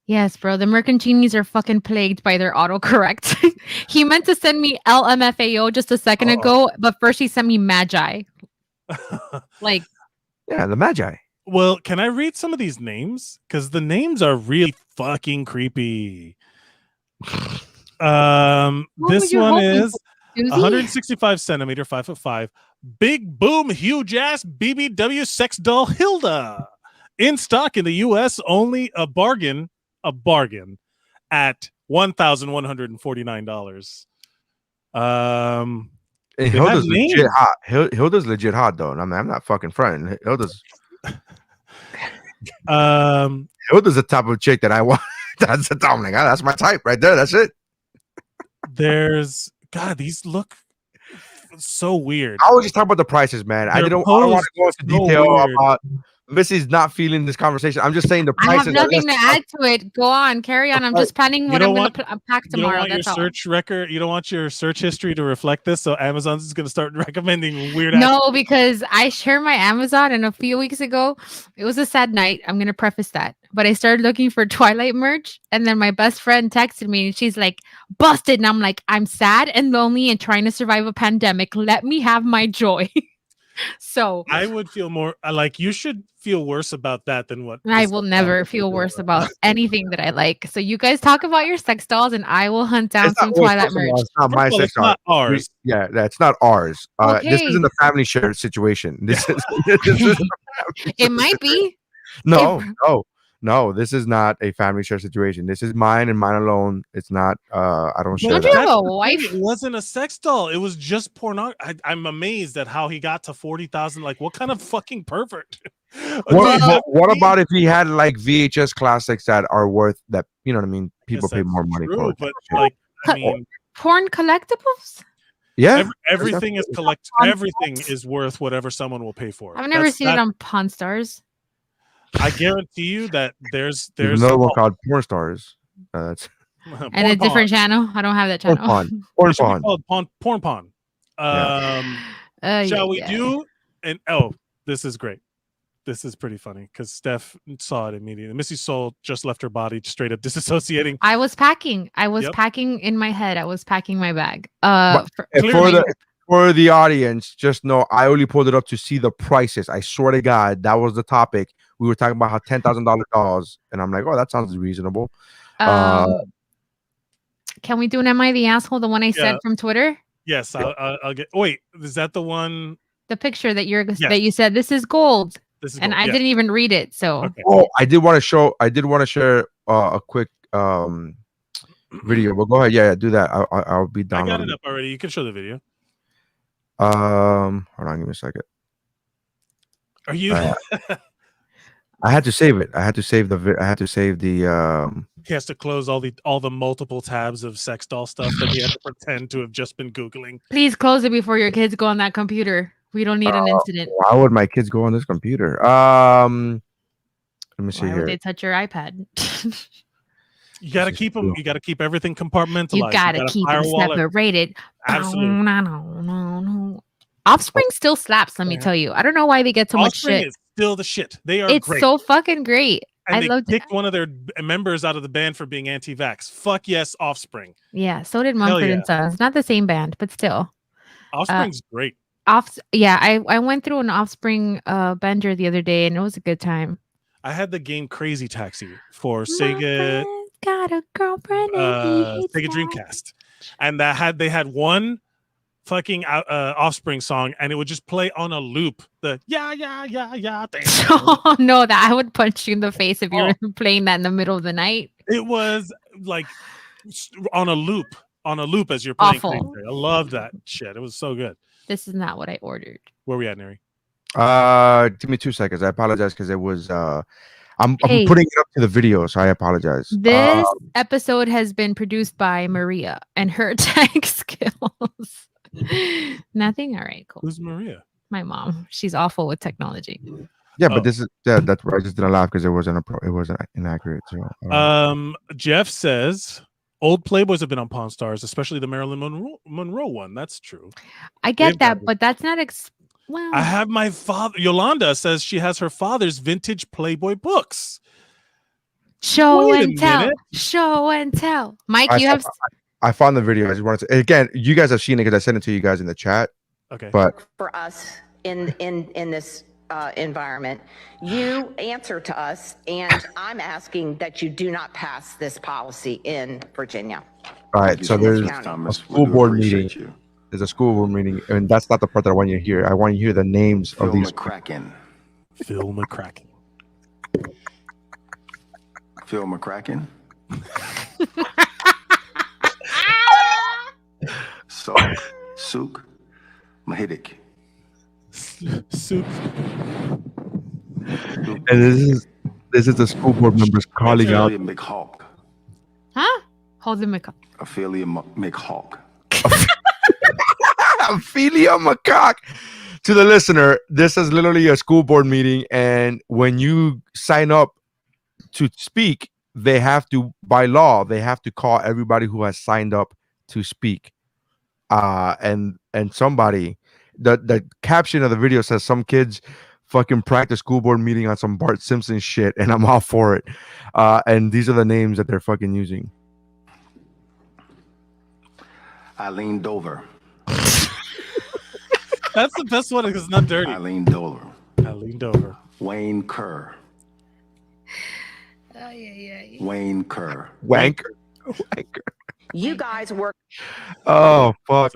Speaker 1: Yes, bro. The Mercantinis are fucking plagued by their autocorrect. He meant to send me LMFAO just a second ago, but first he sent me Magi. Like,
Speaker 9: yeah, the Magi.
Speaker 7: Well, can I read some of these names? Because the names are really fucking creepy. This one is 165 centimeter, 5'5", big boom, huge ass BBW sex doll Hilda, in stock in the U.S. only a bargain at $1,149.
Speaker 9: Hilda's legit hot. Hilda's legit hot though. I mean, I'm not fucking fronting. Hilda's the type of chick that I want. That's my type right there. That's it.
Speaker 7: There's these look so weird.
Speaker 9: I was just talking about the prices, man. I don't want to go into detail about Missy's not feeling this conversation. I'm just saying the prices.
Speaker 1: I have nothing to add to it. Go on, carry on. I'm just planning what I'm going to pack tomorrow.
Speaker 7: You don't want your search record. You don't want your search history to reflect this. So Amazon's is going to start recommending weird.
Speaker 1: No, because I share my Amazon, and a few weeks ago, it was a sad night. I'm going to preface that. But I started looking for Twilight merch, and then my best friend texted me, and she's like, "Busted!" And I'm like, "I'm sad and lonely and trying to survive a pandemic. Let me have my joy." So
Speaker 7: I would feel more like you should feel worse about that than what
Speaker 1: I will never feel worse about anything that I like. So you guys talk about your sex dolls, and I will hunt down some Twilight merch.
Speaker 9: It's not my sex doll.
Speaker 7: Not ours.
Speaker 9: Yeah, that's not ours.
Speaker 1: Okay.
Speaker 9: This isn't a family shared situation. This is
Speaker 1: it might be.
Speaker 9: No. no, this is not a family share situation. This is mine and mine alone. It's not. I don't share.
Speaker 1: Don't you have a wife?
Speaker 7: It wasn't a sex doll. It was just porno. I'm amazed at how he got to 40,000. Like, what kind of fucking pervert?
Speaker 9: What about if he had like VHS classics that are worth that? You know what I mean? People pay more money for it.
Speaker 7: But like, I mean,
Speaker 1: porn collectibles.
Speaker 9: Yeah,
Speaker 7: everything is Everything is worth whatever someone will pay for.
Speaker 1: I've never seen it on Pawn Stars.
Speaker 7: I guarantee you that there's
Speaker 9: another one called Porn Stars. That's
Speaker 1: and a different channel. I don't have that channel.
Speaker 7: Porn Pawn. Shall we do? And this is great. This is pretty funny because Steph saw it immediately. Missy's soul just left her body, straight up disassociating.
Speaker 1: I was packing. Packing in my head. I was packing my bag.
Speaker 9: For the audience, just know I only pulled it up to see the prices. I swear to God, that was the topic. We were talking about how $10,000 dolls, and I'm like, oh, that sounds reasonable.
Speaker 1: Can we do an Am I the Asshole? The one I said from Twitter?
Speaker 7: Yes, I'll get. Wait, is that the one?
Speaker 1: The picture that you said this is gold. I didn't even read it. So
Speaker 9: I did want to share a quick video. But go ahead, yeah, do that. I'll be down.
Speaker 7: I got it up already. You can show the video.
Speaker 9: Hold on, give me a second.
Speaker 7: Are you?
Speaker 9: I had to save it. I had to save the.
Speaker 7: He has to close all the multiple tabs of sex doll stuff that he had to pretend to have just been Googling.
Speaker 1: Please close it before your kids go on that computer. We don't need an incident.
Speaker 9: Why would my kids go on this computer? Let me see here.
Speaker 1: Why would they touch your iPad?
Speaker 7: You got to keep them. You got to keep everything compartmentalized.
Speaker 1: You got to keep them separated.
Speaker 7: Absolutely.
Speaker 1: No. Offspring still slaps. Let me tell you. I don't know why they get so much shit.
Speaker 7: Is still the shit. They are.
Speaker 1: It's
Speaker 7: great.
Speaker 1: So fucking great.
Speaker 7: And they kicked one of their members out of the band for being anti-vax. Fuck yes, Offspring.
Speaker 1: Yeah. So did Mumford & Sons. Not the same band, but still.
Speaker 7: Offspring's great.
Speaker 1: I went through an Offspring bender the other day, and it was a good time.
Speaker 7: I had the game Crazy Taxi for Sega.
Speaker 1: Got a girlfriend.
Speaker 7: Sega Dreamcast, and they had one fucking Offspring song, and it would just play on a loop. The yeah.
Speaker 1: Oh no, that I would punch you in the face if you were playing that in the middle of the night.
Speaker 7: It was like on a loop as you're playing.
Speaker 1: Awful.
Speaker 7: I love that shit. It was so good.
Speaker 1: This is not what I ordered.
Speaker 7: Where we at, Neri?
Speaker 9: Give me 2 seconds. I apologize because it was I'm putting it up to the video, so I apologize.
Speaker 1: This episode has been produced by Maria and her tech skills. Nothing? All right, cool.
Speaker 7: Who's Maria?
Speaker 1: My mom. She's awful with technology.
Speaker 9: Yeah, but this is that's where I just didn't laugh because it wasn't inaccurate. So
Speaker 7: Jeff says old Playboys have been on Pawn Stars, especially the Marilyn Monroe one. That's true.
Speaker 1: I get that, but that's not well.
Speaker 7: I have my father. Yolanda says she has her father's vintage Playboy books.
Speaker 1: Show and tell. Mike,
Speaker 9: I found the video. I just wanted to again. You guys have seen it because I sent it to you guys in the chat.
Speaker 7: Okay.
Speaker 10: But for us in this environment, you answer to us, and I'm asking that you do not pass this policy in Virginia.
Speaker 9: All right. So there's a school board meeting. There's a school board meeting, and that's not the part that I want you to hear. I want you to hear the names of these.
Speaker 4: Phil McCracken. Phil McCracken. Sook Mahidik.
Speaker 7: Sook.
Speaker 9: And this is the school board members calling out.
Speaker 4: McHawk.
Speaker 1: Huh? Holden McHawk.
Speaker 4: Ophelia McHawk.
Speaker 9: Ophelia McHawk. To the listener, this is literally a school board meeting, and when you sign up to speak, they have to, by law, they have to call everybody who has signed up to speak. And somebody, the caption of the video says some kids fucking practice school board meeting on some Bart Simpson shit, and I'm all for it. And these are the names that they're fucking using.
Speaker 4: Eileen Dover.
Speaker 7: That's the best one because it's not dirty.
Speaker 4: Eileen Dover. Wayne Kerr. Wayne Kerr.
Speaker 9: Wanker.
Speaker 10: You guys work.
Speaker 9: Oh fuck.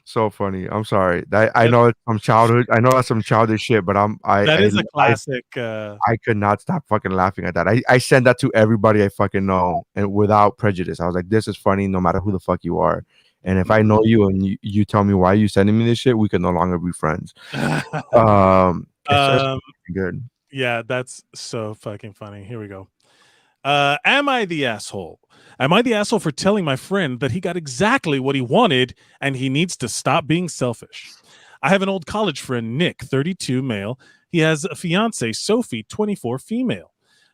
Speaker 9: So funny. I'm sorry. I know it's from childhood. I know that's some childish shit, but
Speaker 7: that is a classic.
Speaker 9: I could not stop fucking laughing at that. I send that to everybody I fucking know, and without prejudice. I was like, this is funny no matter who the fuck you are. And if I know you and you tell me why you sending me this shit, we can no longer be friends. It's good.
Speaker 7: Yeah, that's so fucking funny. Here we go. Am I the asshole? Am I the asshole for telling my friend that he got exactly what he wanted and he needs to stop being selfish? I have an old college friend, Nick, 32, male. He has a fiance, Sophie, 24, female.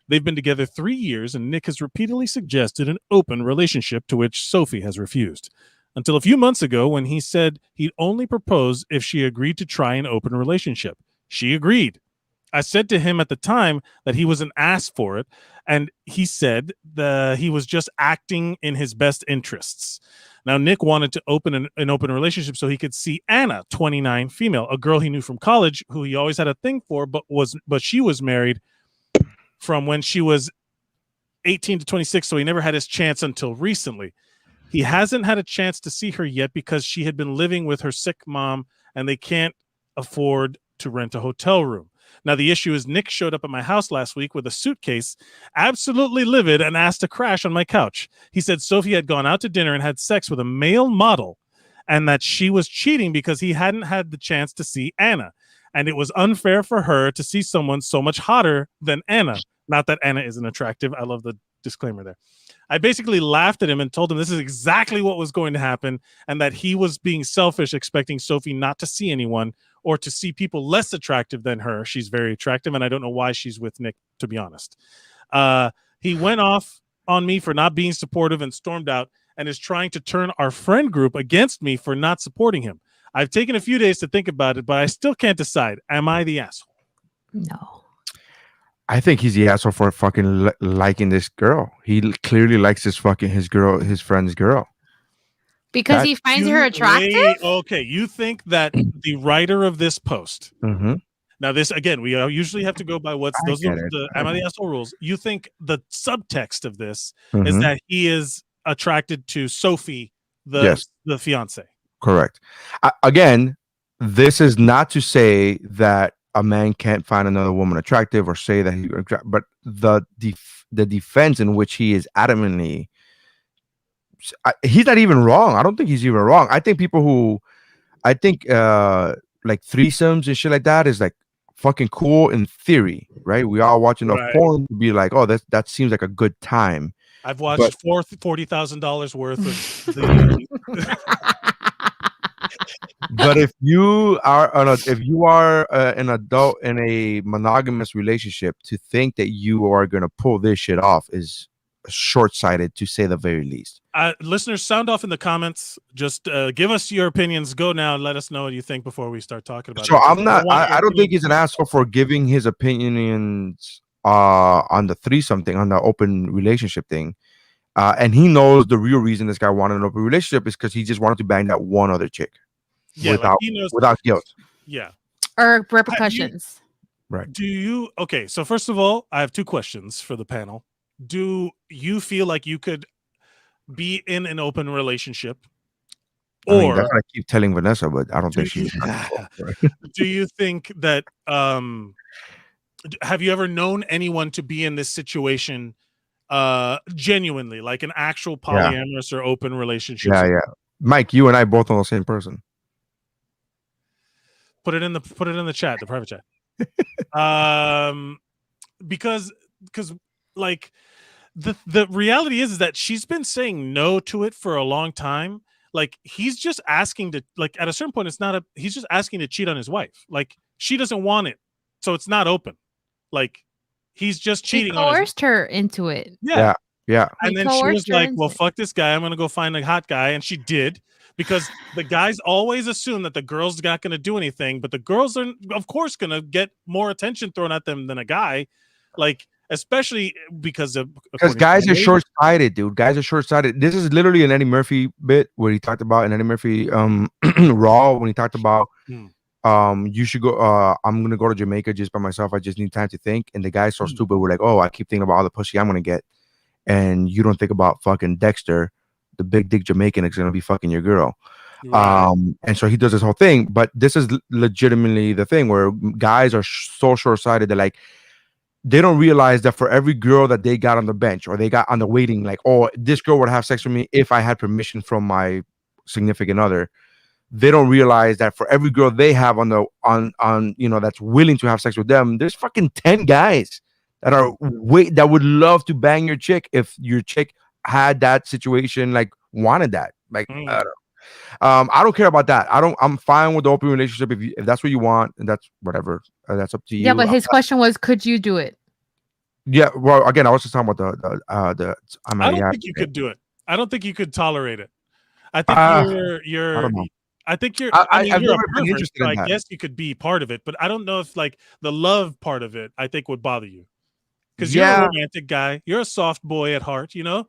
Speaker 7: They've been together 3 years, and Nick has repeatedly suggested an open relationship, to which Sophie has refused. Until a few months ago, when he said he'd only propose if she agreed to try an open relationship. She agreed. I said to him at the time that he was an ass for it, and he said that he was just acting in his best interests. Now, Nick wanted to open an open relationship so he could see Anna, 29, female, a girl he knew from college who he always had a thing for, but she was married from when she was 18 to 26, so he never had his chance until recently. He hasn't had a chance to see her yet because she had been living with her sick mom, and they can't afford to rent a hotel room. Now, the issue is Nick showed up at my house last week with a suitcase, absolutely livid, and asked to crash on my couch. He said Sophie had gone out to dinner and had sex with a male model and that she was cheating because he hadn't had the chance to see Anna. And it was unfair for her to see someone so much hotter than Anna. Not that Anna isn't attractive. I love the disclaimer there. I basically laughed at him and told him this is exactly what was going to happen and that he was being selfish, expecting Sophie not to see anyone or to see people less attractive than her. She's very attractive, and I don't know why she's with Nick, to be honest. He went off on me for not being supportive and stormed out and is trying to turn our friend group against me for not supporting him. I've taken a few days to think about it, but I still can't decide. Am I the asshole?
Speaker 1: No.
Speaker 9: I think he's the asshole for fucking liking this girl. He clearly likes his friend's girl.
Speaker 1: Because he finds her attractive?
Speaker 7: Okay, you think that the writer of this post.
Speaker 9: Mm-hmm.
Speaker 7: Now, this, again, we usually have to go by what's those are the Am I the Asshole rules. You think the subtext of this is that he is attracted to Sophie, the fiance.
Speaker 9: Correct. Again, this is not to say that a man can't find another woman attractive or say that but the defense in which he is adamantly, he's not even wrong. I don't think he's even wrong. I think like threesomes and shit like that is like fucking cool in theory, right? We all watch enough porn to be like, oh, that seems like a good time.
Speaker 7: I've watched $40,000 worth of the
Speaker 9: But if you are an adult in a monogamous relationship, to think that you are going to pull this shit off is short-sighted, to say the very least.
Speaker 7: Listeners, sound off in the comments. Just give us your opinions. Go now and let us know what you think before we start talking about it.
Speaker 9: So I don't think he's an asshole for giving his opinions on the threesome thing, on the open relationship thing. And he knows the real reason this guy wanted an open relationship is because he just wanted to bang that one other chick.
Speaker 7: Yeah,
Speaker 9: without guilt.
Speaker 7: Yeah.
Speaker 1: Or repercussions.
Speaker 9: Right.
Speaker 7: Okay, so first of all, I have two questions for the panel. Do you feel like you could be in an open relationship?
Speaker 9: Or that's what I keep telling Vanessa, but I don't think she's
Speaker 7: do you think that have you ever known anyone to be in this situation genuinely, like an actual polyamorous or open relationship?
Speaker 9: Yeah. Mike, you and I both know the same person.
Speaker 7: Put it in the chat, the private chat. Because like the reality is that she's been saying no to it for a long time. Like he's just asking to, like, at a certain point, he's just asking to cheat on his wife. Like she doesn't want it, so it's not open. Like he's just cheating.
Speaker 1: He coerced her into it.
Speaker 9: Yeah.
Speaker 7: And then she was like, well, fuck this guy. I'm going to go find a hot guy. And she did, because the guys always assume that the girl's not going to do anything, but the girls are, of course, going to get more attention thrown at them than a guy. Like, especially because
Speaker 9: guys are short-sighted, dude. Guys are short-sighted. This is literally an Eddie Murphy bit where he talked about, an Eddie Murphy Raw, when he talked about, you should go, I'm going to go to Jamaica just by myself. I just need time to think. And the guy's so stupid. We're like, oh, I keep thinking about all the pussy I'm going to get. And you don't think about fucking Dexter, the big dick Jamaican, is going to be fucking your girl.
Speaker 7: Right.
Speaker 9: And so he does this whole thing. But this is legitimately the thing where guys are so short-sighted that like they don't realize that for every girl that they got on the bench or they got on the waiting, like, oh, this girl would have sex with me if I had permission from my significant other. They don't realize that for every girl they have on that's willing to have sex with them, there's fucking 10 guys that are that would love to bang your chick if your chick had that situation, like wanted that. Like, I don't care about that. I'm fine with the open relationship if that's what you want, and that's whatever. That's up to you.
Speaker 1: Yeah, but his question was, could you do it?
Speaker 9: Yeah, well, again, I was just talking about
Speaker 7: I don't think you could do it. I don't think you could tolerate it. I think you're.
Speaker 9: I don't know.
Speaker 7: I think you're.
Speaker 9: I've
Speaker 7: you're
Speaker 9: never
Speaker 7: a
Speaker 9: been
Speaker 7: pervert,
Speaker 9: interested
Speaker 7: so
Speaker 9: in
Speaker 7: I
Speaker 9: that.
Speaker 7: guess you could be part of it, but I don't know if like the love part of it, I think would bother you, because you're a romantic guy. You're a soft boy at heart, you know.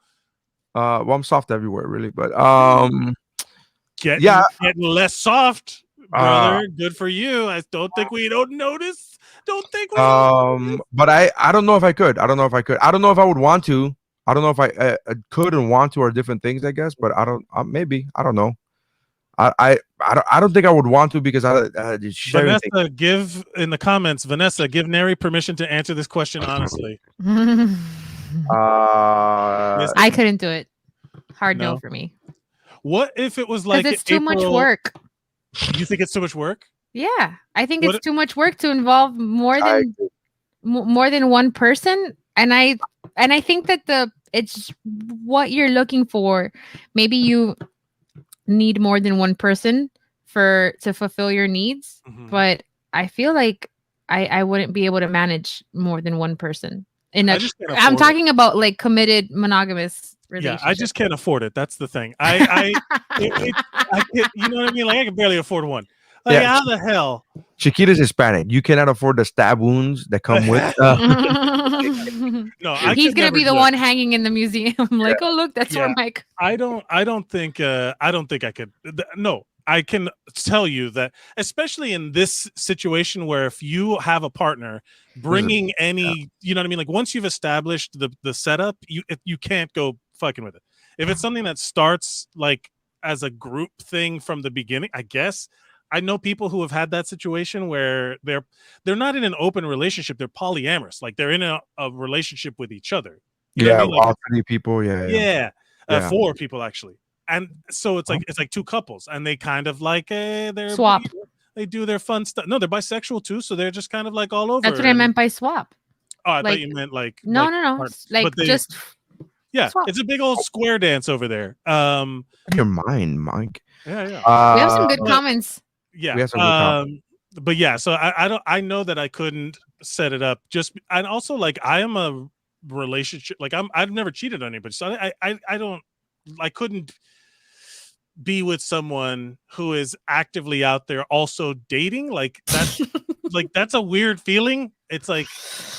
Speaker 9: Well, I'm soft everywhere, really, but
Speaker 7: getting less soft, brother. Good for you. I don't think we don't notice. Don't think we.
Speaker 9: But I don't know if I could. I don't know if I could. I don't know if I would want to. I don't know if I could and want to are different things, I guess. But I don't. Maybe I don't know. I don't think I would want to because
Speaker 7: Vanessa, give in the comments. Vanessa, give Neri permission to answer this question honestly.
Speaker 1: I couldn't do it. Hard no for me.
Speaker 7: What if it was like
Speaker 1: it's too much work?
Speaker 7: You think it's too much work?
Speaker 1: Yeah, I think it's too much work to involve more than one person, and I think that it's what you're looking for. Maybe you need more than one person to fulfill your needs, but I feel like I wouldn't be able to manage more than one person. I'm talking about like committed monogamous relationship.
Speaker 7: Yeah, I just can't afford it. That's the thing. I can't, you know what I mean? Like I can barely afford one. Like how the hell?
Speaker 9: Chiquita's Hispanic. You cannot afford the stab wounds that come with.
Speaker 7: No,
Speaker 1: he's gonna be the one hanging in the museum. Like, oh look, that's where Mike.
Speaker 7: I don't think I could. No, I can tell you that, especially in this situation where if you have a partner bringing any, you know what I mean? Like once you've established the setup, you can't go fucking with it. If it's something that starts like as a group thing from the beginning, I guess. I know people who have had that situation where they're not in an open relationship. They're polyamorous. Like they're in a relationship with each other.
Speaker 9: You know what I mean? Like, all 3 people.
Speaker 7: Yeah. 4 people actually. And so it's like 2 couples, and they kind of like they're
Speaker 1: swap.
Speaker 7: They do their fun stuff. No, they're bisexual too, so they're just kind of like all over.
Speaker 1: That's what I meant by swap.
Speaker 7: Oh, I thought you meant like
Speaker 1: no, like just
Speaker 7: swap. It's a big old square dance over there.
Speaker 9: Your mind, Mike.
Speaker 7: Yeah.
Speaker 1: We have some good comments.
Speaker 7: Yeah. We have some good comments. But yeah, so I know that I couldn't set it up. And also like I am a relationship. Like I've never cheated on anybody, so I couldn't be with someone who is actively out there also dating. Like that's like that's a weird feeling. It's like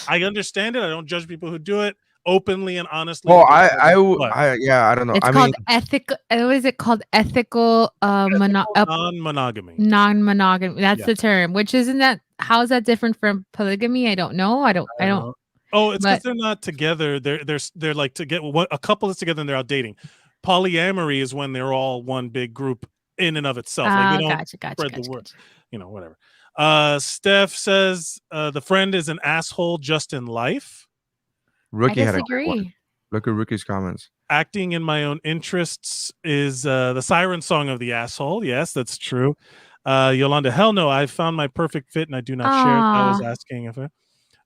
Speaker 7: I understand it. I don't judge people who do it openly and honestly.
Speaker 9: Well, I don't know.
Speaker 1: It's called ethical. What is it called? Ethical
Speaker 7: non-monogamy.
Speaker 1: Non-monogamy. That's the term. Which isn't that? How is that different from polygamy? I don't know. I don't.
Speaker 7: Oh, it's because they're not together. They're like a couple is together and they're out dating. Polyamory is when they're all one big group in and of itself. Like they don't spread the word. You know, whatever. Steph says the friend is an asshole just in life.
Speaker 9: Rookie
Speaker 1: I disagree.
Speaker 9: Look at Rookie's comments.
Speaker 7: Acting in my own interests is the siren song of the asshole. Yes, that's true. Yolanda, hell no, I found my perfect fit and I do not share it. I was asking if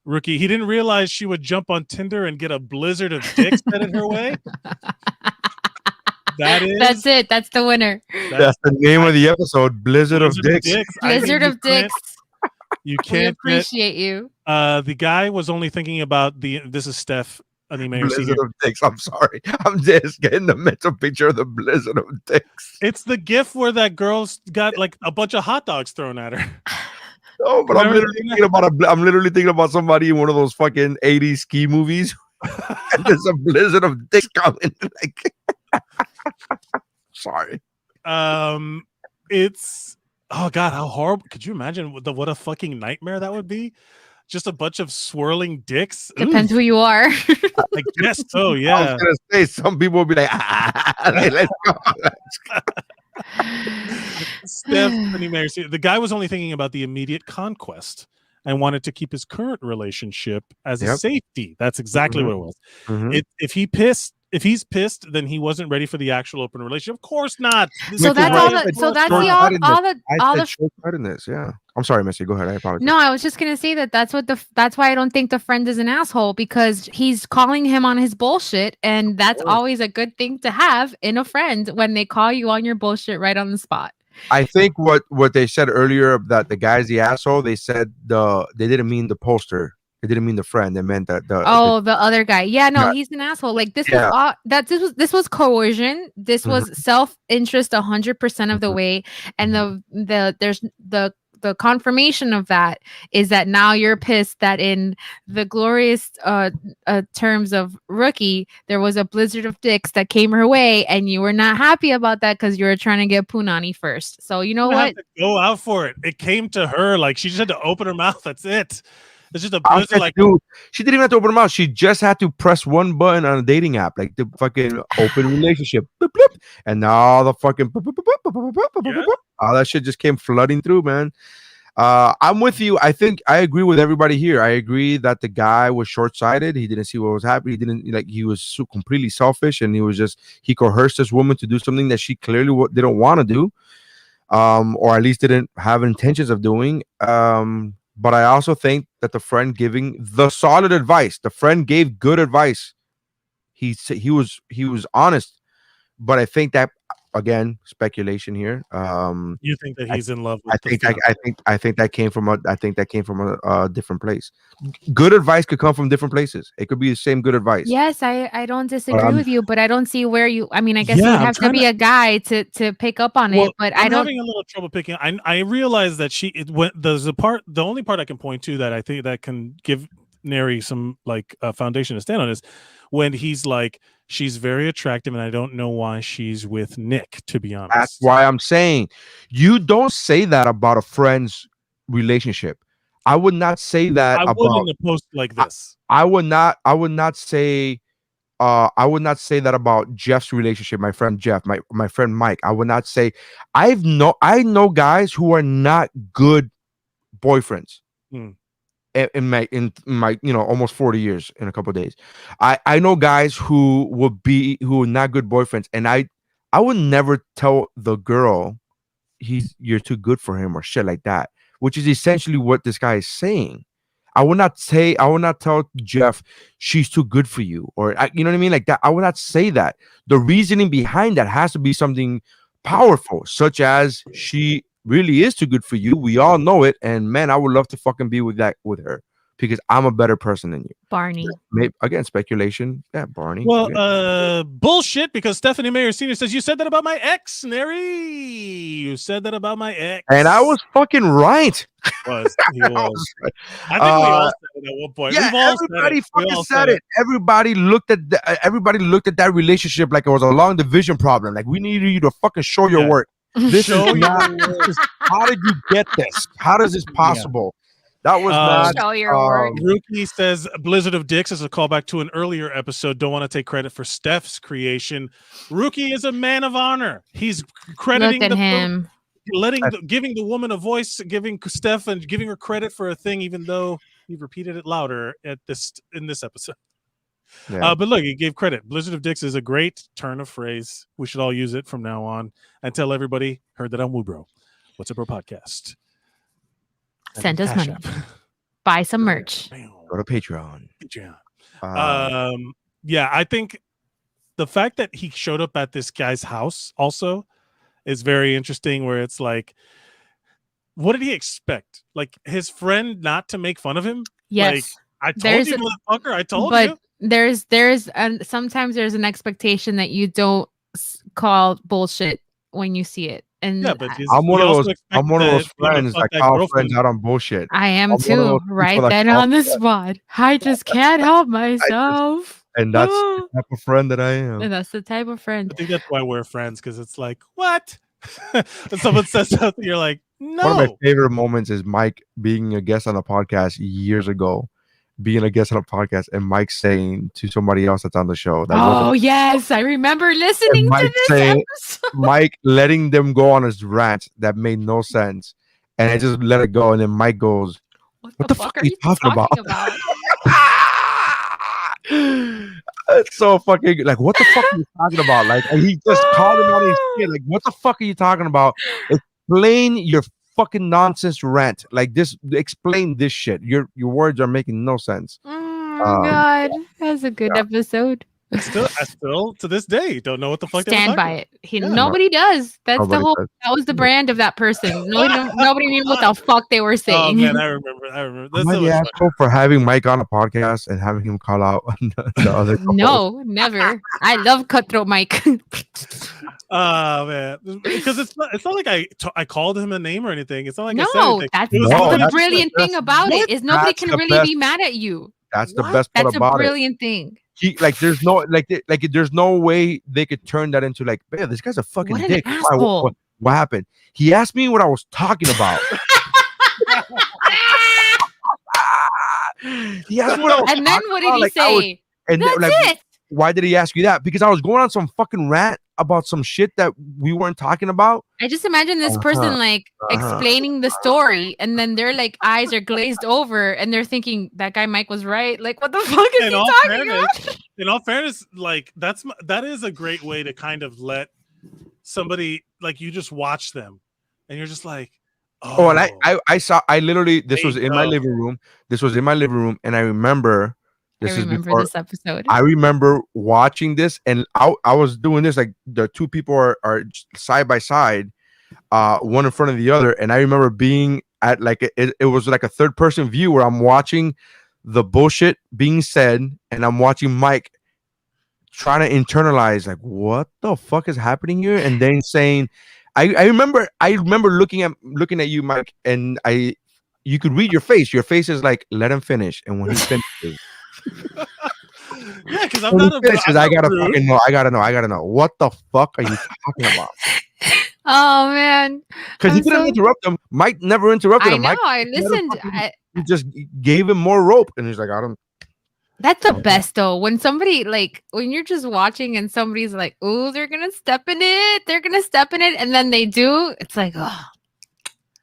Speaker 7: Rookie, he didn't realize she would jump on Tinder and get a blizzard of dicks headed her way.
Speaker 1: That's it. That's the winner.
Speaker 9: That's the name of the episode. Blizzard of Dicks.
Speaker 1: Blizzard of Dicks.
Speaker 7: You can't
Speaker 1: appreciate you.
Speaker 7: The guy was only thinking about this is Steph.
Speaker 9: Blizzard of Dicks. I'm sorry. I'm just getting the mental picture of the Blizzard of Dicks.
Speaker 7: It's the gif where that girl's got like a bunch of hot dogs thrown at her.
Speaker 9: No, but I'm literally thinking about somebody in one of those fucking 80s ski movies. And there's a blizzard of dicks coming. Like, sorry.
Speaker 7: It's god, how horrible! Could you imagine what a fucking nightmare that would be? Just a bunch of swirling dicks.
Speaker 1: Depends who you are.
Speaker 7: I guess so. Yeah.
Speaker 9: I was gonna say some people will be like, let's go.
Speaker 7: Stephanie Mayer, the guy was only thinking about the immediate conquest and wanted to keep his current relationship as a safety. That's exactly what it was. If he's pissed, then he wasn't ready for the actual open relationship. Of course not.
Speaker 1: So that's all the
Speaker 9: short-sightedness. Yeah. I'm sorry, Missy. Go ahead. I apologize.
Speaker 1: No, I was just gonna say that's why I don't think the friend is an asshole, because he's calling him on his bullshit, and that's always a good thing to have in a friend when they call you on your bullshit right on the spot.
Speaker 9: I think what they said earlier, that the guy's the asshole. They said they didn't mean the pollster. They didn't mean the friend. They meant that the
Speaker 1: other guy. Yeah, no, he's an asshole. Like this was coercion. This was self-interest 100% of the way, and the confirmation of that is that now you're pissed that in the glorious terms of Rookie, there was a blizzard of dicks that came her way, and you were not happy about that because you were trying to get Punani first. So you know what?
Speaker 7: Go out for it. It came to her. Like, she just had to open her mouth. That's it. It's just a blizzard. Like,
Speaker 9: dude, she didn't even have to open her mouth. She just had to press one button on a dating app, like the fucking open relationship, bloop, bloop, and now the fucking all that shit just came flooding through, man. I'm with you. I think I agree with everybody here. I agree that the guy was short-sighted. He didn't see what was happening. He was so completely selfish, and he coerced this woman to do something that she clearly didn't want to do, or at least didn't have intentions of doing. But I also think that the friend giving the solid advice, the friend gave good advice. He was honest, but I think that, again, speculation here.
Speaker 7: You think that he's in love with
Speaker 9: I think that came from a different place. Good advice could come from different places. It could be the same good advice.
Speaker 1: Yes, I don't disagree with you, but I don't see where you. I mean, I guess you would have to be a guy to pick up on it. But I'm
Speaker 7: having a little trouble picking. I realize that the only part I can point to that I think that can give Neri some foundation to stand on is when he's like, she's very attractive, and I don't know why she's with Nick, to be honest.
Speaker 9: That's why I'm saying you don't say that about a friend's relationship. I would not say that
Speaker 7: I wouldn't in a post like this.
Speaker 9: I would not say that about Jeff's relationship, my friend Jeff, my friend Mike. I would not say I know guys who are not good boyfriends. In my almost 40 years in a couple of days. I know guys who are not good boyfriends, and I would never tell the girl you're too good for him or shit like that, which is essentially what this guy is saying. I would not tell Jeff she's too good for you, or you know what I mean, like that. I would not say that. The reasoning behind that has to be something powerful, such as she really is too good for you. We all know it, and man, I would love to fucking be with her because I'm a better person than you.
Speaker 1: Barney.
Speaker 9: Maybe, again, speculation. Yeah, Barney.
Speaker 7: Well, bullshit, because Stephanie Mayer Sr. says, you said that about my ex, Neri. You said that about my ex.
Speaker 9: And I was fucking right.
Speaker 7: He was. I think we all said it at one point.
Speaker 9: Yeah, everybody fucking said it. Everybody looked at that relationship like it was a long division problem. Like, we needed you to fucking show your work. This is not. How did you get this? How is this possible? That was not.
Speaker 1: Show your work.
Speaker 7: Rookie says Blizzard of Dicks is a callback to an earlier episode. Don't want to take credit for Steph's creation. Rookie is a man of honor. He's crediting
Speaker 1: him,
Speaker 7: giving the woman a voice, giving Steph and giving her credit for a thing, even though he repeated it louder in this episode. Yeah. But look, he gave credit. Blizzard of Dicks is a great turn of phrase. We should all use it from now on and tell everybody, heard that on WuBro. What's up, bro? Podcast.
Speaker 1: Send us money. Buy some merch.
Speaker 9: Go to Patreon.
Speaker 7: Yeah, I think the fact that he showed up at this guy's house also is very interesting, where it's like, what did he expect? Like, his friend not to make fun of him?
Speaker 1: Yes.
Speaker 7: Like, I told you, motherfucker. I told you.
Speaker 1: But sometimes there's an expectation that you don't call bullshit when you see it. And
Speaker 7: yeah, but
Speaker 9: I'm one of those friends that call friends out on bullshit.
Speaker 1: I am too, right then on the spot. I just can't help myself.
Speaker 9: And that's the type of friend that I am.
Speaker 1: And that's the type of friend.
Speaker 7: I think that's why we're friends, because it's like, what? And someone says something, you're like, no.
Speaker 9: One of my favorite moments is Mike being a guest on a podcast years ago. being a guest on a podcast and Mike saying to somebody else that's on the show that
Speaker 1: oh yes, I remember listening to this episode.
Speaker 9: Mike letting them go on his rant that made no sense, and I just let it go, and then Mike goes, "What the fuck are you talking about?" It's so fucking like, what the fuck are you talking about? Like, he just called him out his shit. Like, what the fuck are you talking about? Explain your fucking nonsense rant. Like this, explain this shit. Your words are making no sense.
Speaker 1: Oh God, that's a good episode.
Speaker 7: I still to this day don't know what the fuck.
Speaker 1: Stand by it. Nobody does. That's the whole. That was the brand of that person. Nobody knew what the fuck they were saying.
Speaker 7: Oh man, I remember. That's
Speaker 9: so much fun. For having Mike on a podcast and having him call out the other.
Speaker 1: No, never. I love Cutthroat Mike.
Speaker 7: Oh man, because it's not like I called him a name or anything. It's not like
Speaker 1: I
Speaker 7: said anything.
Speaker 1: That's the brilliant thing about it is nobody can really be mad at you.
Speaker 9: That's the best part about it.
Speaker 1: That's a brilliant thing.
Speaker 9: There's no way they could turn that into like, man, this guy's a fucking dick. What happened? He asked me what I was talking about. He asked me what I was
Speaker 1: and then what did he say?
Speaker 9: That's
Speaker 1: it.
Speaker 9: Why did he ask you that? Because I was going on some fucking rant about some shit that we weren't talking about.
Speaker 1: I just imagine this person explaining the story, and then their like eyes are glazed over, and they're thinking that guy Mike was right. Like, what the fuck is he talking about?
Speaker 7: In all fairness, like that is a great way to kind of let somebody like you just watch them, and you're just like, oh.
Speaker 9: And I literally this was in my living room. This was in my living room, and I remember.
Speaker 1: I remember this episode.
Speaker 9: I remember watching this, and I was doing this like the two people are side by side, one in front of the other, and I remember being at like it was like a third person view where I'm watching the bullshit being said, and I'm watching Mike trying to internalize like what the fuck is happening here, and then saying, I remember looking at you, Mike, and you could read your face. Your face is like, let him finish, and when he finishes.
Speaker 7: Yeah, because I'm not a.
Speaker 9: I gotta fucking know. I gotta know. What the fuck are you talking about?
Speaker 1: Oh man,
Speaker 9: because he didn't interrupt him. Mike never interrupted him.
Speaker 1: I know.
Speaker 9: Mike
Speaker 1: I listened.
Speaker 9: He just gave him more rope, and he's like, I don't.
Speaker 1: That's the best though. When somebody when you're just watching and somebody's like, "Oh, they're gonna step in it. They're gonna step in it," and then they do. It's like, oh,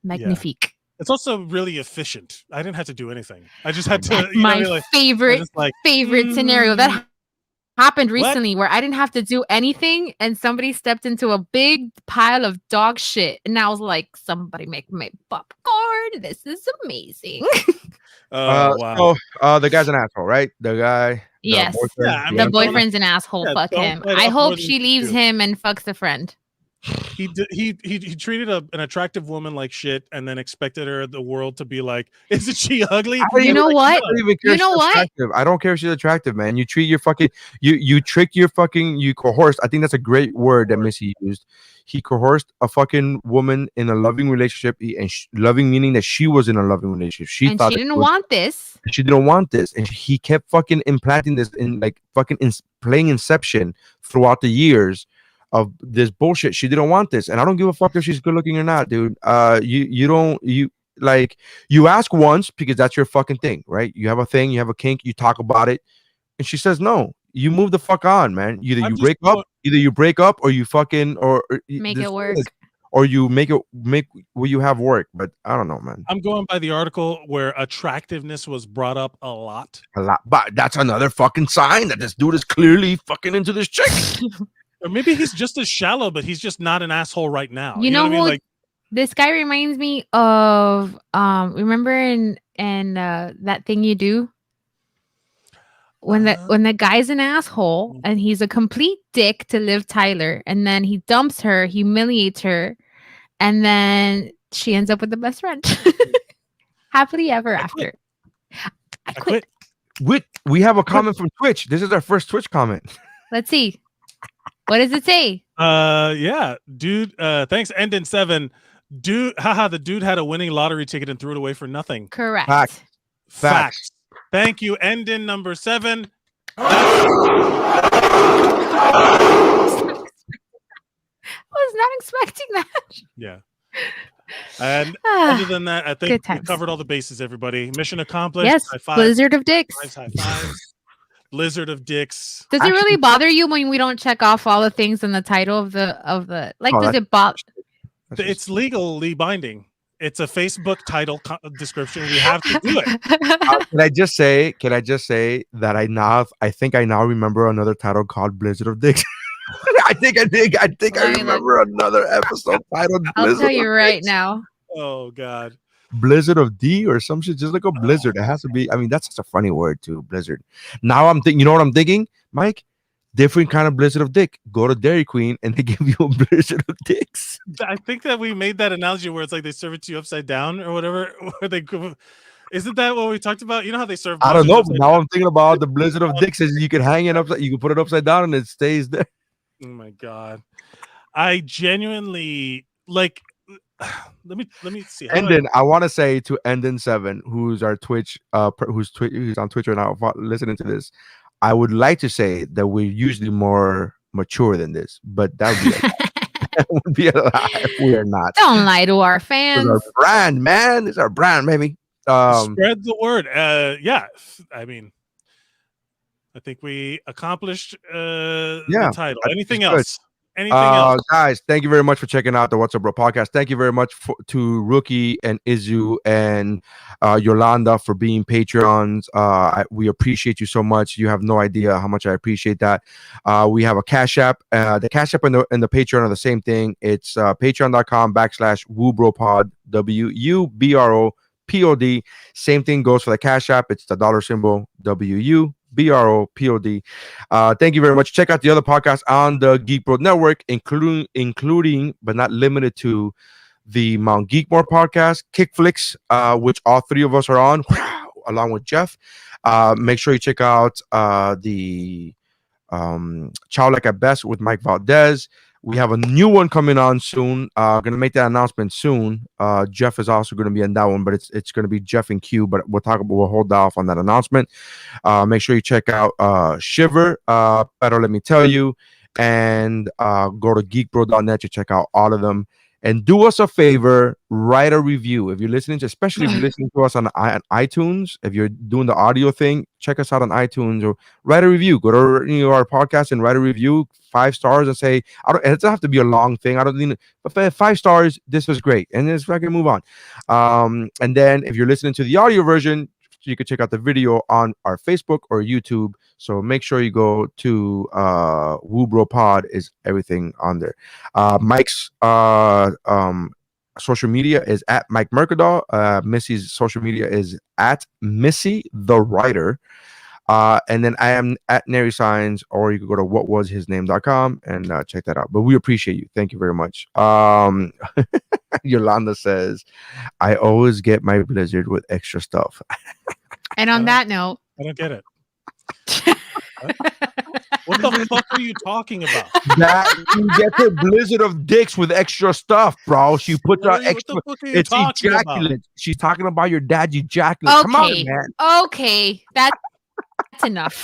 Speaker 1: magnifique.
Speaker 7: Yeah. It's also really efficient. I didn't have to do anything. I just had to.
Speaker 1: My favorite scenario that happened recently where I didn't have to do anything and somebody stepped into a big pile of dog shit, and I was like, "Somebody make my popcorn. This is amazing."
Speaker 7: Wow.
Speaker 9: So the guy's an asshole, right? The guy.
Speaker 1: Yes. The boyfriend's an asshole. Fuck him. I hope she leaves him and fucks a friend.
Speaker 7: He treated an attractive woman like shit, and then expected the world to be like, "Isn't she ugly?"
Speaker 1: You know what?
Speaker 9: I don't care if she's attractive, man. You treat your fucking you trick your fucking you coerced. I think that's a great word that Missy used. He coerced a fucking woman in a loving relationship, and loving meaning that she was in a loving relationship. She didn't want this. She didn't want this, and he kept fucking implanting this in like fucking playing Inception throughout the years. Of this bullshit. She didn't want this, and I don't give a fuck if she's good looking or not, dude. You ask once because that's your fucking thing, right? You have a thing, you have a kink, you talk about it, and she says no. You move the fuck on, man. Either you break up or you fucking or
Speaker 1: make it work.
Speaker 9: Or you make where you have work, but I don't know, man.
Speaker 7: I'm going by the article where attractiveness was brought up a lot,
Speaker 9: but that's another fucking sign that this dude is clearly fucking into this chick.
Speaker 7: Or maybe he's just as shallow, but he's just not an asshole right now.
Speaker 1: You know what I mean? Like, this guy reminds me of remember in That Thing You Do? When the guy's an asshole and he's a complete dick to Liv Tyler, and then he dumps her, humiliates her, and then she ends up with the best friend. Happily ever after. I quit.
Speaker 9: We have a comment from Twitch. This is our first Twitch comment.
Speaker 1: Let's see. What does it say?
Speaker 7: Yeah, dude. Thanks, End in 7. Dude, the dude had a winning lottery ticket and threw it away for nothing.
Speaker 1: Correct.
Speaker 7: Facts. Thank you, End in number 7.
Speaker 1: I was not expecting that.
Speaker 7: Yeah. And other than that, I think we covered all the bases, everybody. Mission accomplished.
Speaker 1: Yes,
Speaker 7: high five.
Speaker 1: Blizzard of Dicks.
Speaker 7: High fives. Blizzard of Dicks.
Speaker 1: Does it really bother you when we don't check off all the things in the title of the like? Does it bother?
Speaker 7: It's legally binding. It's a Facebook title description. We have to do it.
Speaker 9: Can I just say that I think I now remember another title called Blizzard of Dicks. I think I remember another episode titled
Speaker 1: I'll
Speaker 9: Blizzard
Speaker 1: tell you right now.
Speaker 7: Oh God.
Speaker 9: Blizzard of D or some shit, just like a blizzard. It has to be. I mean, that's such a funny word too, blizzard. Now I'm thinking, you know what I'm thinking, Mike? Different kind of blizzard of dick. Go to Dairy Queen and they give you a blizzard of dicks.
Speaker 7: I think that we made that analogy where it's like they serve it to you upside down or whatever. Where they isn't that what we talked about? You know how they serve?
Speaker 9: I don't know. But now I'm thinking about the blizzard of dicks. Is you can hang it upside, you can put it upside down and it stays there.
Speaker 7: Oh my God, I genuinely like. Let me see.
Speaker 9: And then I want to say to Endin7, who's our Twitch, who's on Twitch right now, listening to this. I would like to say that we're usually more mature than this, but that would be a lie. We are not.
Speaker 1: Don't lie to our fans.
Speaker 9: It's our brand, man. It's our brand, baby.
Speaker 7: Spread the word. Yeah, I mean, I think we accomplished the title. Anything else? Anything else?
Speaker 9: Guys, thank you very much for checking out the What's Up Bro podcast. Thank you very much to Rookie and Izu and Yolanda for being Patreons. We appreciate you so much. You have no idea how much I appreciate that. We have a Cash App. The Cash App and the Patreon are the same thing. It's patreon.com/WuBroPod, WuBroPod. Same thing goes for the Cash App. It's the dollar symbol, WuBroPod. Thank you very much. Check out the other podcasts on the Geek Bro Network, including but not limited to the Mount Geekmore podcast, Kickflix, which all three of us are on, along with Jeff. Make sure you check out the Chow Like at Best with Mike Valdez. We have a new one coming on soon. Gonna make that announcement soon. Jeff is also gonna be in that one, but it's gonna be Jeff and Q. But we'll hold off on that announcement. Make sure you check out Shiver. Better Let Me Tell You, and go to geekbro.net to check out all of them. And do us a favor, write a review. If you're listening to, especially if you're listening to us on iTunes, if you're doing the audio thing, check us out on iTunes or write a review. Go to our podcast and write a review, 5 stars, and say, it doesn't have to be a long thing. I don't need it, but 5 stars, this was great. And then I can move on. And then if you're listening to the audio version, you can check out the video on our Facebook or YouTube. So make sure you go to WuBro Pod, is everything on there. Mike's social media is at Mike Mercadal. Missy's social media is at Missy the Writer. And then I am at Nary Signs, or you can go to whatwashisname.com and check that out. But we appreciate you. Thank you very much. Yolanda says, I always get my Blizzard with extra stuff.
Speaker 1: And on that note,
Speaker 7: I don't get it. What the fuck are you talking about?
Speaker 9: That you get the Blizzard of dicks with extra stuff, bro. She puts out extra. It's ejaculate. She's talking about your dad's ejaculate.
Speaker 1: Okay.
Speaker 9: Come on, man.
Speaker 1: Okay, that's enough.